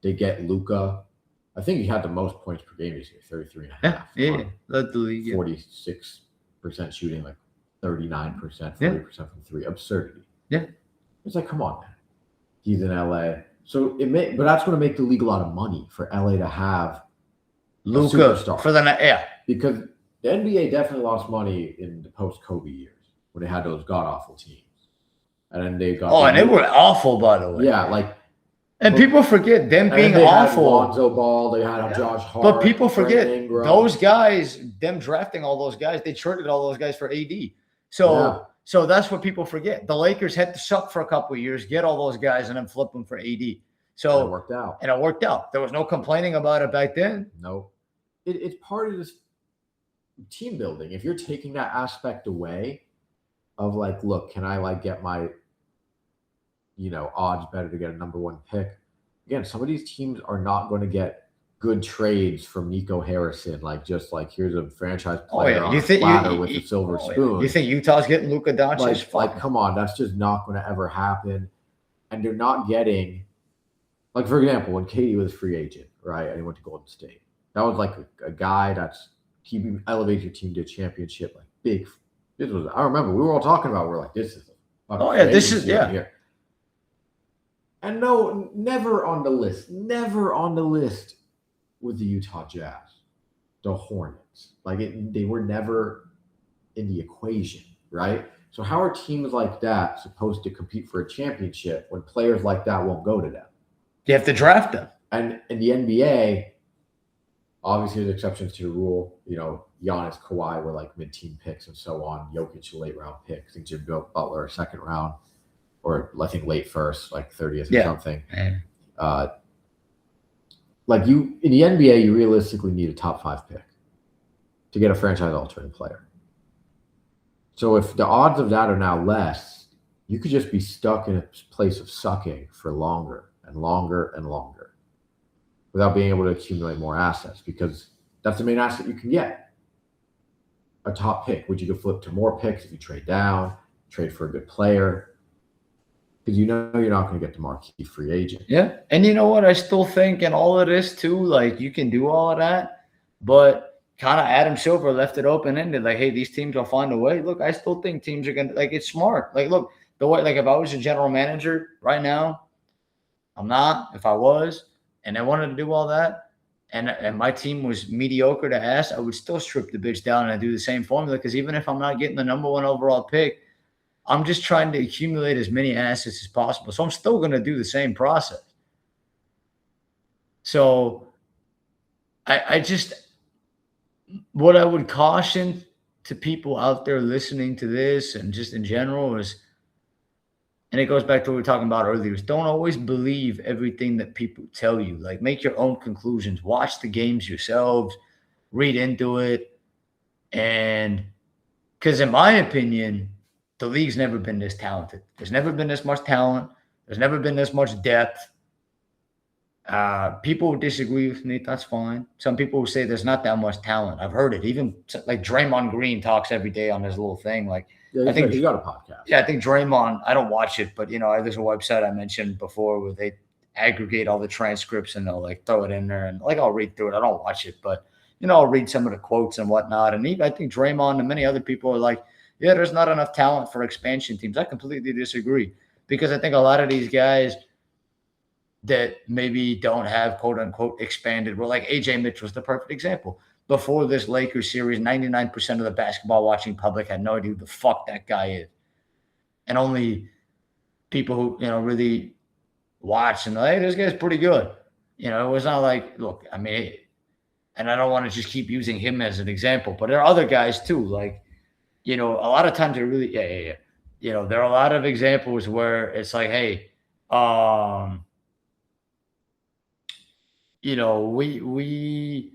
Speaker 2: They get Luka. I think he had the most points per game this year, 33.5.
Speaker 1: Yeah, led the league.
Speaker 2: 46% shooting, like 39%, 40% from three. Absurdity.
Speaker 1: Yeah.
Speaker 2: It's like, come on, man. He's in LA. So but that's going to make the league a lot of money for LA to have
Speaker 1: Luka
Speaker 2: superstar.
Speaker 1: Because
Speaker 2: the NBA definitely lost money in the post-Kobe years when they had those god-awful teams. And then they got...
Speaker 1: and they were awful, by the way.
Speaker 2: Yeah,
Speaker 1: and people forget them being
Speaker 2: they
Speaker 1: awful.
Speaker 2: Had Lonzo Ball, they had Josh Hart.
Speaker 1: But people forget those guys, them drafting all those guys, they traded all those guys for AD. So that's what people forget. The Lakers had to suck for a couple of years, get all those guys, and then flip them for AD. So
Speaker 2: it worked out.
Speaker 1: And it worked out. There was no complaining about it back then.
Speaker 2: No. It's part of this team building. If you're taking that aspect away of look, can I get my odds better to get a number one pick? Again, some of these teams are not going to get good trades from Nico Harrison, here's a franchise player on a platter with a silver spoon.
Speaker 1: You think Utah's getting Luka Doncic?
Speaker 2: Come on, that's just not going to ever happen. And they're not getting, for example, when KD was a free agent, right, and he went to Golden State, that was a guy he elevates your team to a championship big. This was. I remember we were all talking about. We're like, this is.
Speaker 1: Oh yeah, this is
Speaker 2: Here. And no, never on the list. Never on the list with the Utah Jazz, the Hornets. Like they were never in the equation, right? So how are teams like that supposed to compete for a championship when players like that won't go to them?
Speaker 1: You have to draft them.
Speaker 2: And in the NBA, obviously there's exceptions to the rule. You know, Giannis, Kawhi were like mid-team picks and so on. Jokic, a late-round pick. I think Jimmy Butler, a second round. Or I think late first, like 30th or something. Like in the NBA, you realistically need a top 5 pick to get a franchise-altering player. So if the odds of that are now less, you could just be stuck in a place of sucking for longer and longer and longer without being able to accumulate more assets, because that's the main asset you can get. A top pick, which you could flip to more picks if you trade down, trade for a good player. Because you know you're not going to get the marquee free agent.
Speaker 1: Yeah. And you know what? I still think in all of this too, like you can do all of that, but kind of Adam Silver left it open-ended. Like, hey, these teams will find a way. Look, I still think teams are going to, like, it's smart. Like, look, the way, like if I was a general manager right now, I'm not. If I was, and I wanted to do all that, and my team was mediocre to ass, I would still strip the bitch down and do the same formula. Because even if I'm not getting the number 1 overall pick, I'm just trying to accumulate as many assets as possible. So I'm still going to do the same process. So I just, what I would caution to people out there listening to this and just in general is, and it goes back to what we were talking about earlier, is don't always believe everything that people tell you. Like, make your own conclusions. Watch the games yourselves. Read into it. And because in my opinion, the league's never been this talented. There's never been this much talent. There's never been this much depth. People who disagree with me, that's fine. Some people who say there's not that much talent. I've heard it. Even like Draymond Green talks every day on his little thing. Like,
Speaker 2: I think he got a podcast.
Speaker 1: Yeah, I think Draymond, I don't watch it, but, you know, there's a website I mentioned before where they aggregate all the transcripts and they'll like throw it in there. And like, I'll read through it. I don't watch it, but, you know, I'll read some of the quotes and whatnot. And even, I think Draymond and many other people are like, yeah, there's not enough talent for expansion teams. I completely disagree, because I think a lot of these guys that maybe don't have quote unquote expanded, well, like AJ Mitchell was the perfect example. Before this Lakers series, 99% of the basketball watching public had no idea who the fuck that guy is. And only people who, you know, really watch and like, hey, this guy's pretty good. You know, it was not like, look, I mean, and I don't want to just keep using him as an example, but there are other guys too. Like, you know, a lot of times they really, you know, there are a lot of examples where it's like, hey, you know, we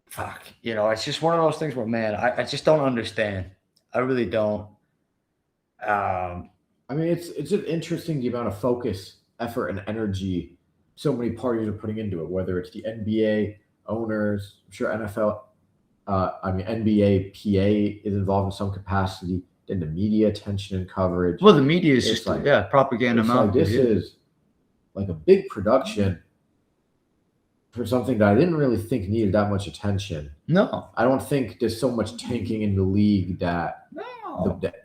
Speaker 1: fuck, you know, it's just one of those things where, man, I just don't understand. I really don't.
Speaker 2: I mean, it's just interesting the amount of focus, effort, and energy so many parties are putting into it, whether it's the NBA owners, I'm sure NFL, NBA PA is involved in some capacity, then the media attention and coverage.
Speaker 1: Well, the media is just like, propaganda.
Speaker 2: Like, this is like a big production for something that I didn't really think needed that much attention.
Speaker 1: No.
Speaker 2: I don't think there's so much tanking in the league that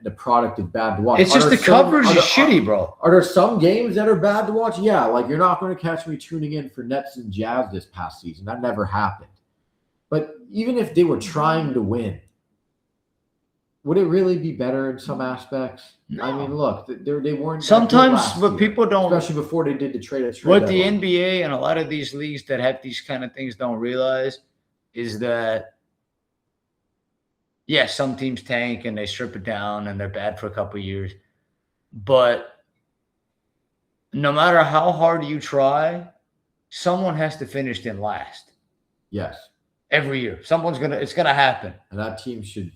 Speaker 2: the product is bad to watch.
Speaker 1: It's just the coverage is shitty, bro.
Speaker 2: Are there some games that are bad to watch? Yeah, like you're not going to catch me tuning in for Nets and Jazz this past season. That never happened. But even if they were trying to win, would it really be better in some aspects? No. I mean, look, they weren't.
Speaker 1: Sometimes, but people don't,
Speaker 2: especially before they did the trade.
Speaker 1: What the NBA and a lot of these leagues that have these kind of things don't realize is that, yes, some teams tank and they strip it down and they're bad for a couple of years, but no matter how hard you try, someone has to finish in last.
Speaker 2: Yes.
Speaker 1: Every year, it's gonna happen.
Speaker 2: And that team should.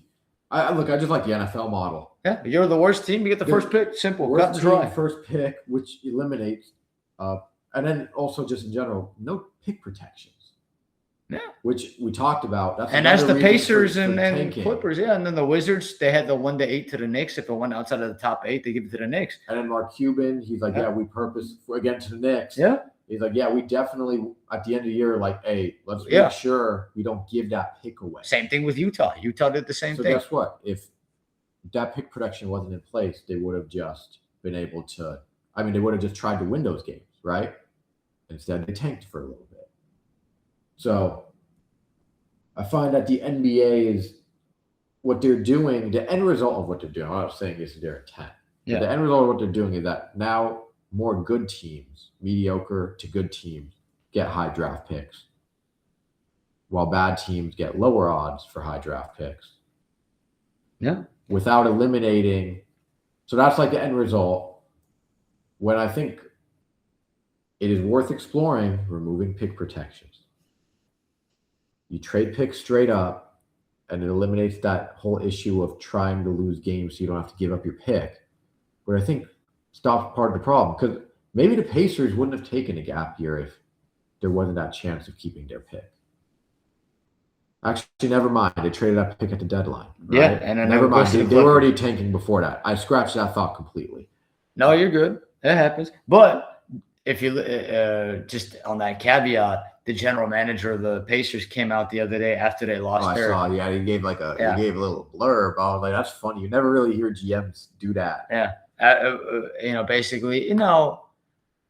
Speaker 2: I just like the NFL model.
Speaker 1: Yeah, you're the worst team. You get the first pick. Simple.
Speaker 2: Worst team, first pick, which eliminates, and then also just in general, no pick protections.
Speaker 1: Yeah,
Speaker 2: which we talked about.
Speaker 1: That's the Pacers and Clippers. Yeah, and then the Wizards, they had the 1-8 to the Knicks. If it went outside of the top 8, they give it to the Knicks.
Speaker 2: And then Mark Cuban, he's like, we purpose again to the Knicks.
Speaker 1: Yeah,
Speaker 2: He's like, yeah, we definitely at the end of the year, like, hey, let's make sure we don't give that pick away.
Speaker 1: Same thing with Utah. Utah did the same thing.
Speaker 2: So guess what? If that pick protection wasn't in place, they would have just been able to. I mean, they would have just tried to win those games, right? Instead, they tanked for a little bit. So I find that the NBA is what they're doing. The end result of what they're doing. I'm not saying this is their intent. Yeah. The end result of what they're doing is that now more good teams, mediocre to good teams, get high draft picks, while bad teams get lower odds for high draft picks.
Speaker 1: Yeah.
Speaker 2: Without eliminating. So that's like the end result. When I think it is worth exploring removing pick protections. You trade picks straight up, and it eliminates that whole issue of trying to lose games so you don't have to give up your pick. But I think stops part of the problem, because maybe the Pacers wouldn't have taken a gap year if there wasn't that chance of keeping their pick. Actually, never mind. They traded that pick at the deadline. Right?
Speaker 1: Yeah, and then
Speaker 2: never mind. They were already tanking before that. I scratched that thought completely.
Speaker 1: No, you're good. That happens. But if you just on that caveat, the general manager of the Pacers came out the other day after they lost.
Speaker 2: I saw. Yeah, he gave he gave a little blurb. I was like, that's funny. You never really hear GMs do that.
Speaker 1: Yeah, basically,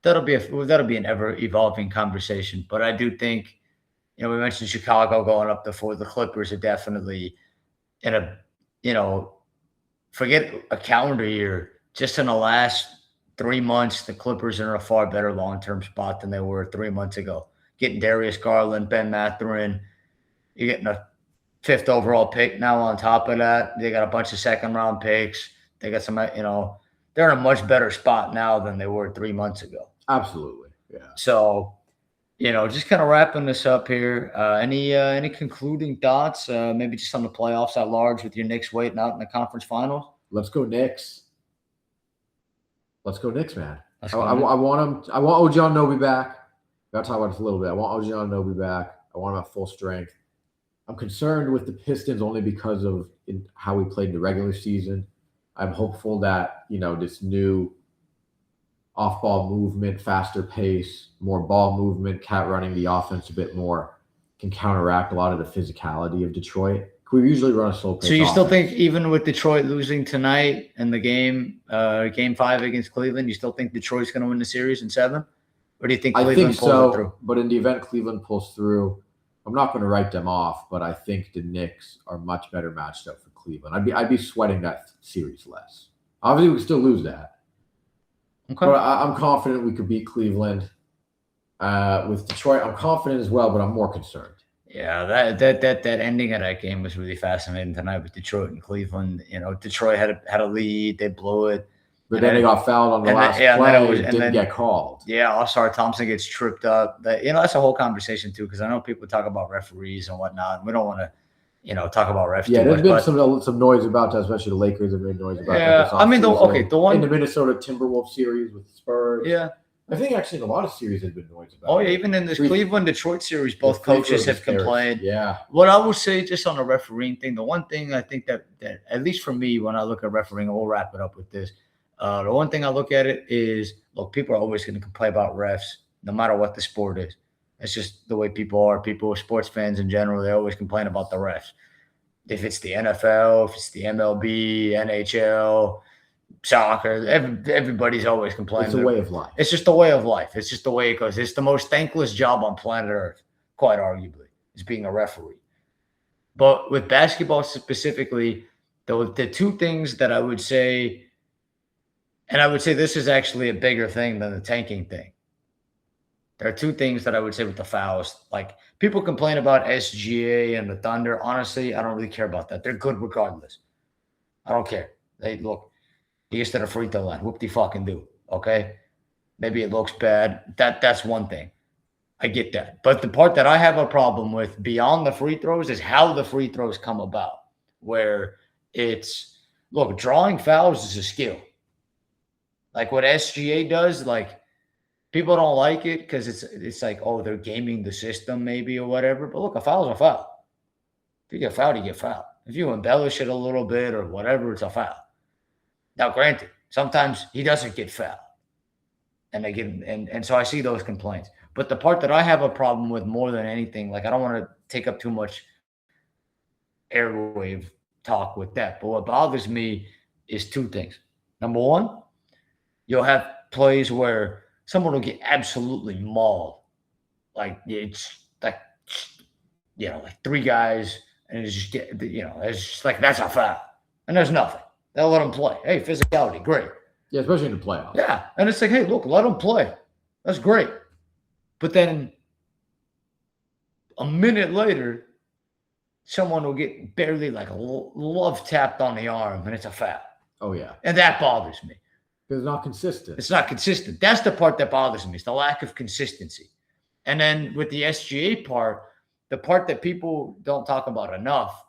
Speaker 1: that'll be an ever evolving conversation. But I do think, we mentioned Chicago going up before the Clippers are definitely in a, forget a calendar year. Just in the last 3 months, the Clippers are in a far better long-term spot than they were 3 months ago. Getting Darius Garland, Ben Mathurin, you're getting a 5th overall pick now on top of that. They got a bunch of second-round picks. They got some, they're in a much better spot now than they were 3 months ago.
Speaker 2: Absolutely, yeah.
Speaker 1: So, just kind of wrapping this up here. Any concluding thoughts? Maybe just on the playoffs at large with your Knicks waiting out in the conference finals?
Speaker 2: Let's go Knicks. Let's go Knicks, man. I want OG Anunoby back. Gotta talk about this a little bit. I want OG Anunoby back. I want him at full strength. I'm concerned with the Pistons only because of how we played in the regular season. I'm hopeful that, this new off-ball movement, faster pace, more ball movement, cat running the offense a bit more can counteract a lot of the physicality of Detroit. We usually run a slow pace.
Speaker 1: So you still think even with Detroit losing tonight in the game 5 against Cleveland, you still think Detroit's going to win the series in 7? Or do you think Cleveland pulls it through?
Speaker 2: But in the event Cleveland pulls through, I'm not going to write them off, but I think the Knicks are much better matched up for Cleveland. I'd be sweating that series less. Obviously, we could still lose that. Okay. But I'm confident we could beat Cleveland. With Detroit, I'm confident as well, but I'm more concerned.
Speaker 1: Yeah, that ending of that game was really fascinating tonight with Detroit and Cleveland. Detroit had a lead, they blew it.
Speaker 2: But then they got fouled on the last play and didn't get called.
Speaker 1: Yeah, All-Star Thompson gets tripped up. That's a whole conversation too, because I know people talk about referees and whatnot. And we don't want to, talk about refs.
Speaker 2: Yeah, there's been some noise about that, especially the Lakers have made noise about that.
Speaker 1: Yeah, I mean, the one
Speaker 2: in the Minnesota Timberwolves series with the Spurs.
Speaker 1: Yeah.
Speaker 2: I think actually in a lot of series there's been noise about.
Speaker 1: Oh yeah, even in this Cleveland-Detroit series, both coaches have complained.
Speaker 2: Yeah.
Speaker 1: What I will say, just on the refereeing thing, the one thing I think that at least for me, when I look at refereeing, and we'll wrap it up with this. The one thing I look at it is, look, people are always going to complain about refs, no matter what the sport is. It's just the way people are. People, sports fans in general, they always complain about the refs. If it's the NFL, if it's the MLB, NHL, soccer, everybody's always complaining.
Speaker 2: It's a way of life.
Speaker 1: It's just a way of life. It's just the way it goes. It's the most thankless job on planet Earth, quite arguably, is being a referee. But with basketball specifically, the two things that I would say, and I would say this is actually a bigger thing than the tanking thing. There are two things that I would say with the fouls. Like, people complain about SGA and the Thunder. Honestly, I don't really care about that. They're good regardless. I don't care. He gets to the free throw line. Whoop-de-fucking-do, okay? Maybe it looks bad. That's one thing. I get that. But the part that I have a problem with beyond the free throws is how the free throws come about, where it's, look, drawing fouls is a skill. Like what SGA does, like, people don't like it because it's like, oh, they're gaming the system maybe or whatever. But look, a foul is a foul. If you get fouled, you get fouled. If you embellish it a little bit or whatever, it's a foul. Now, granted, sometimes he doesn't get fouled. and they get and so I see those complaints. But the part that I have a problem with more than anything, like I don't want to take up too much airwave talk with that. But what bothers me is two things. Number one, you'll have plays where someone will get absolutely mauled. Like it's like like three guys, and it's just it's just like that's a foul, and there's nothing. They'll let them play. Hey, physicality, great.
Speaker 2: Yeah, especially in the playoffs.
Speaker 1: Yeah, and it's like, hey, look, let them play. That's great. But then a minute later, someone will get barely like a love tapped on the arm, and it's a foul.
Speaker 2: Oh, yeah.
Speaker 1: And that bothers me.
Speaker 2: Because it's not consistent.
Speaker 1: It's not consistent. That's the part that bothers me. It's the lack of consistency. And then with the SGA part, the part that people don't talk about enough,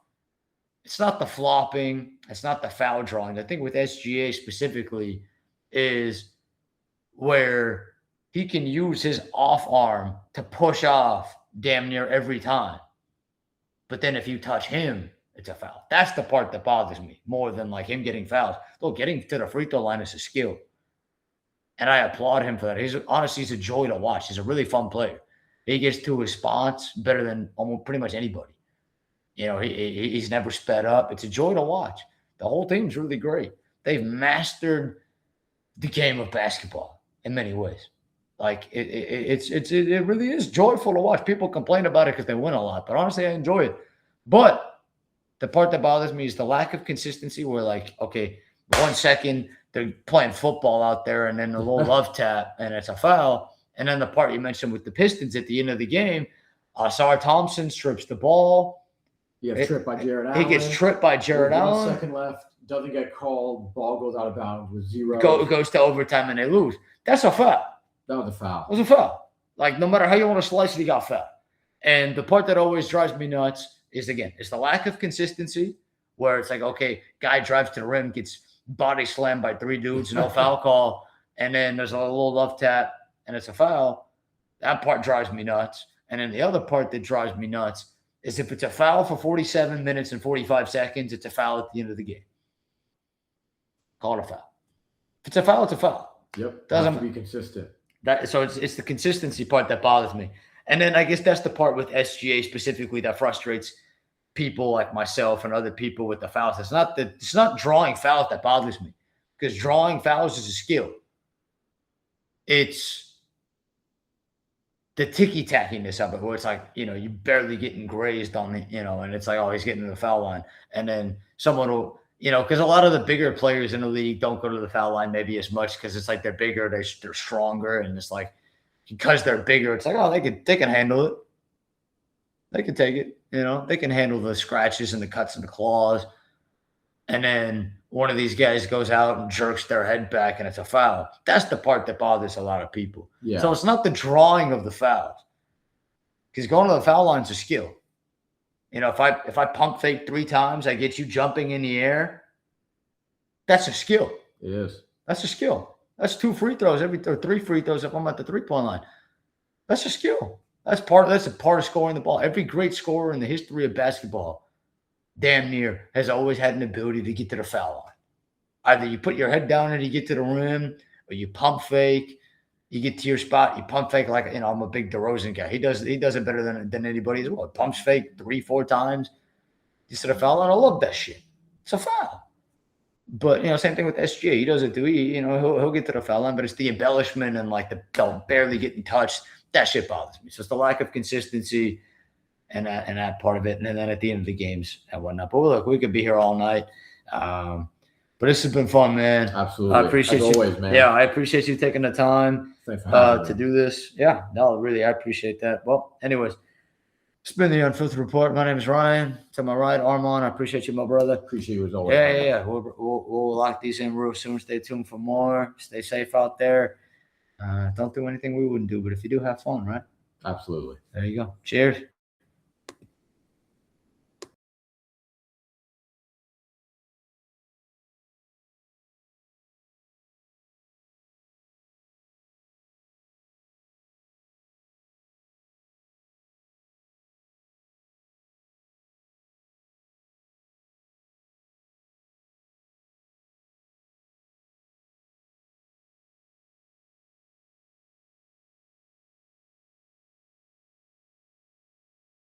Speaker 1: it's not the flopping. It's not the foul drawing. The thing with SGA specifically is where he can use his off arm to push off damn near every time. But then if you touch him, it's a foul. That's the part that bothers me more than like him getting fouls. Look, getting to the free throw line is a skill. And I applaud him for that. He's a joy to watch. He's a really fun player. He gets to his spots better than almost pretty much anybody. He's never sped up. It's a joy to watch. The whole team's really great. They've mastered the game of basketball in many ways. Like it really is joyful to watch. People complain about it because they win a lot, but honestly, I enjoy it. But the part that bothers me is the lack of consistency. Where like, okay, 1 second they're playing football out there, and then a little love tap, and it's a foul. And then the part you mentioned with the Pistons at the end of the game, Asar Thompson strips the ball.
Speaker 2: He gets tripped by Jared Allen.
Speaker 1: He gets tripped by Jared Allen.
Speaker 2: 1 second left. Doesn't get called. Ball goes out of bounds with 0.
Speaker 1: Goes to overtime, and they lose. That's a foul.
Speaker 2: That was a foul.
Speaker 1: It was a foul. Like, no matter how you want to slice it, he got fouled. And the part that always drives me nuts is, again, it's the lack of consistency where it's like, okay, guy drives to the rim, gets body slammed by 3 dudes, no foul call, and then there's a little love tap, and it's a foul. That part drives me nuts. And then the other part that drives me nuts is if it's a foul for 47 minutes and 45 seconds, it's a foul at the end of the game. Call it a foul. If it's a foul, it's a foul.
Speaker 2: Yep.
Speaker 1: Doesn't
Speaker 2: be consistent.
Speaker 1: So it's the consistency part that bothers me. And then I guess that's the part with SGA specifically that frustrates people like myself and other people with the fouls. It's not drawing fouls that bothers me, because drawing fouls is a skill. It's the ticky-tackiness of it, where it's like, you barely getting grazed on the, and it's like, oh, he's getting to the foul line. And then someone will, because a lot of the bigger players in the league don't go to the foul line maybe as much because it's like they're bigger, they're stronger, and it's like because they're bigger, it's like, oh, they can handle it. They can take it, they can handle the scratches and the cuts and the claws. And then one of these guys goes out and jerks their head back, and it's a foul. That's the part that bothers a lot of people.
Speaker 2: Yeah.
Speaker 1: So it's not the drawing of the fouls, because going to the foul line is a skill. If I pump fake 3 times, I get you jumping in the air. That's a skill.
Speaker 2: It is.
Speaker 1: That's a skill. That's 2 free throws or 3 free throws if I'm at the 3-point line. That's a skill. That's a part of scoring the ball. Every great scorer in the history of basketball, damn near, has always had an ability to get to the foul line. Either you put your head down and you get to the rim, or you pump fake. You get to your spot, you pump fake like, I'm a big DeRozan guy. He does it better than anybody as well. Pumps fake 3-4 times. You said a foul line. I love that shit. It's a foul. But, same thing with SGA. He does it too. He'll get to the foul line, but it's the embellishment and like the barely getting touched. That shit bothers me. So it's the lack of consistency and that part of it. And then at the end of the games and whatnot. But look, we could be here all night. But this has been fun, man.
Speaker 2: Absolutely.
Speaker 1: I appreciate you.
Speaker 2: Always, man.
Speaker 1: Yeah, I appreciate you taking the time to do this. Yeah, no, really, I appreciate that. Well, anyways, it's been the Unfiltered Report. My name is Ryan. To my right, Arman. I appreciate you, my brother.
Speaker 2: Appreciate you as always.
Speaker 1: Yeah. We'll lock these in real soon. Stay tuned for more. Stay safe out there. Don't do anything we wouldn't do, but if you do, have fun, right?
Speaker 2: Absolutely.
Speaker 1: There you go. Cheers.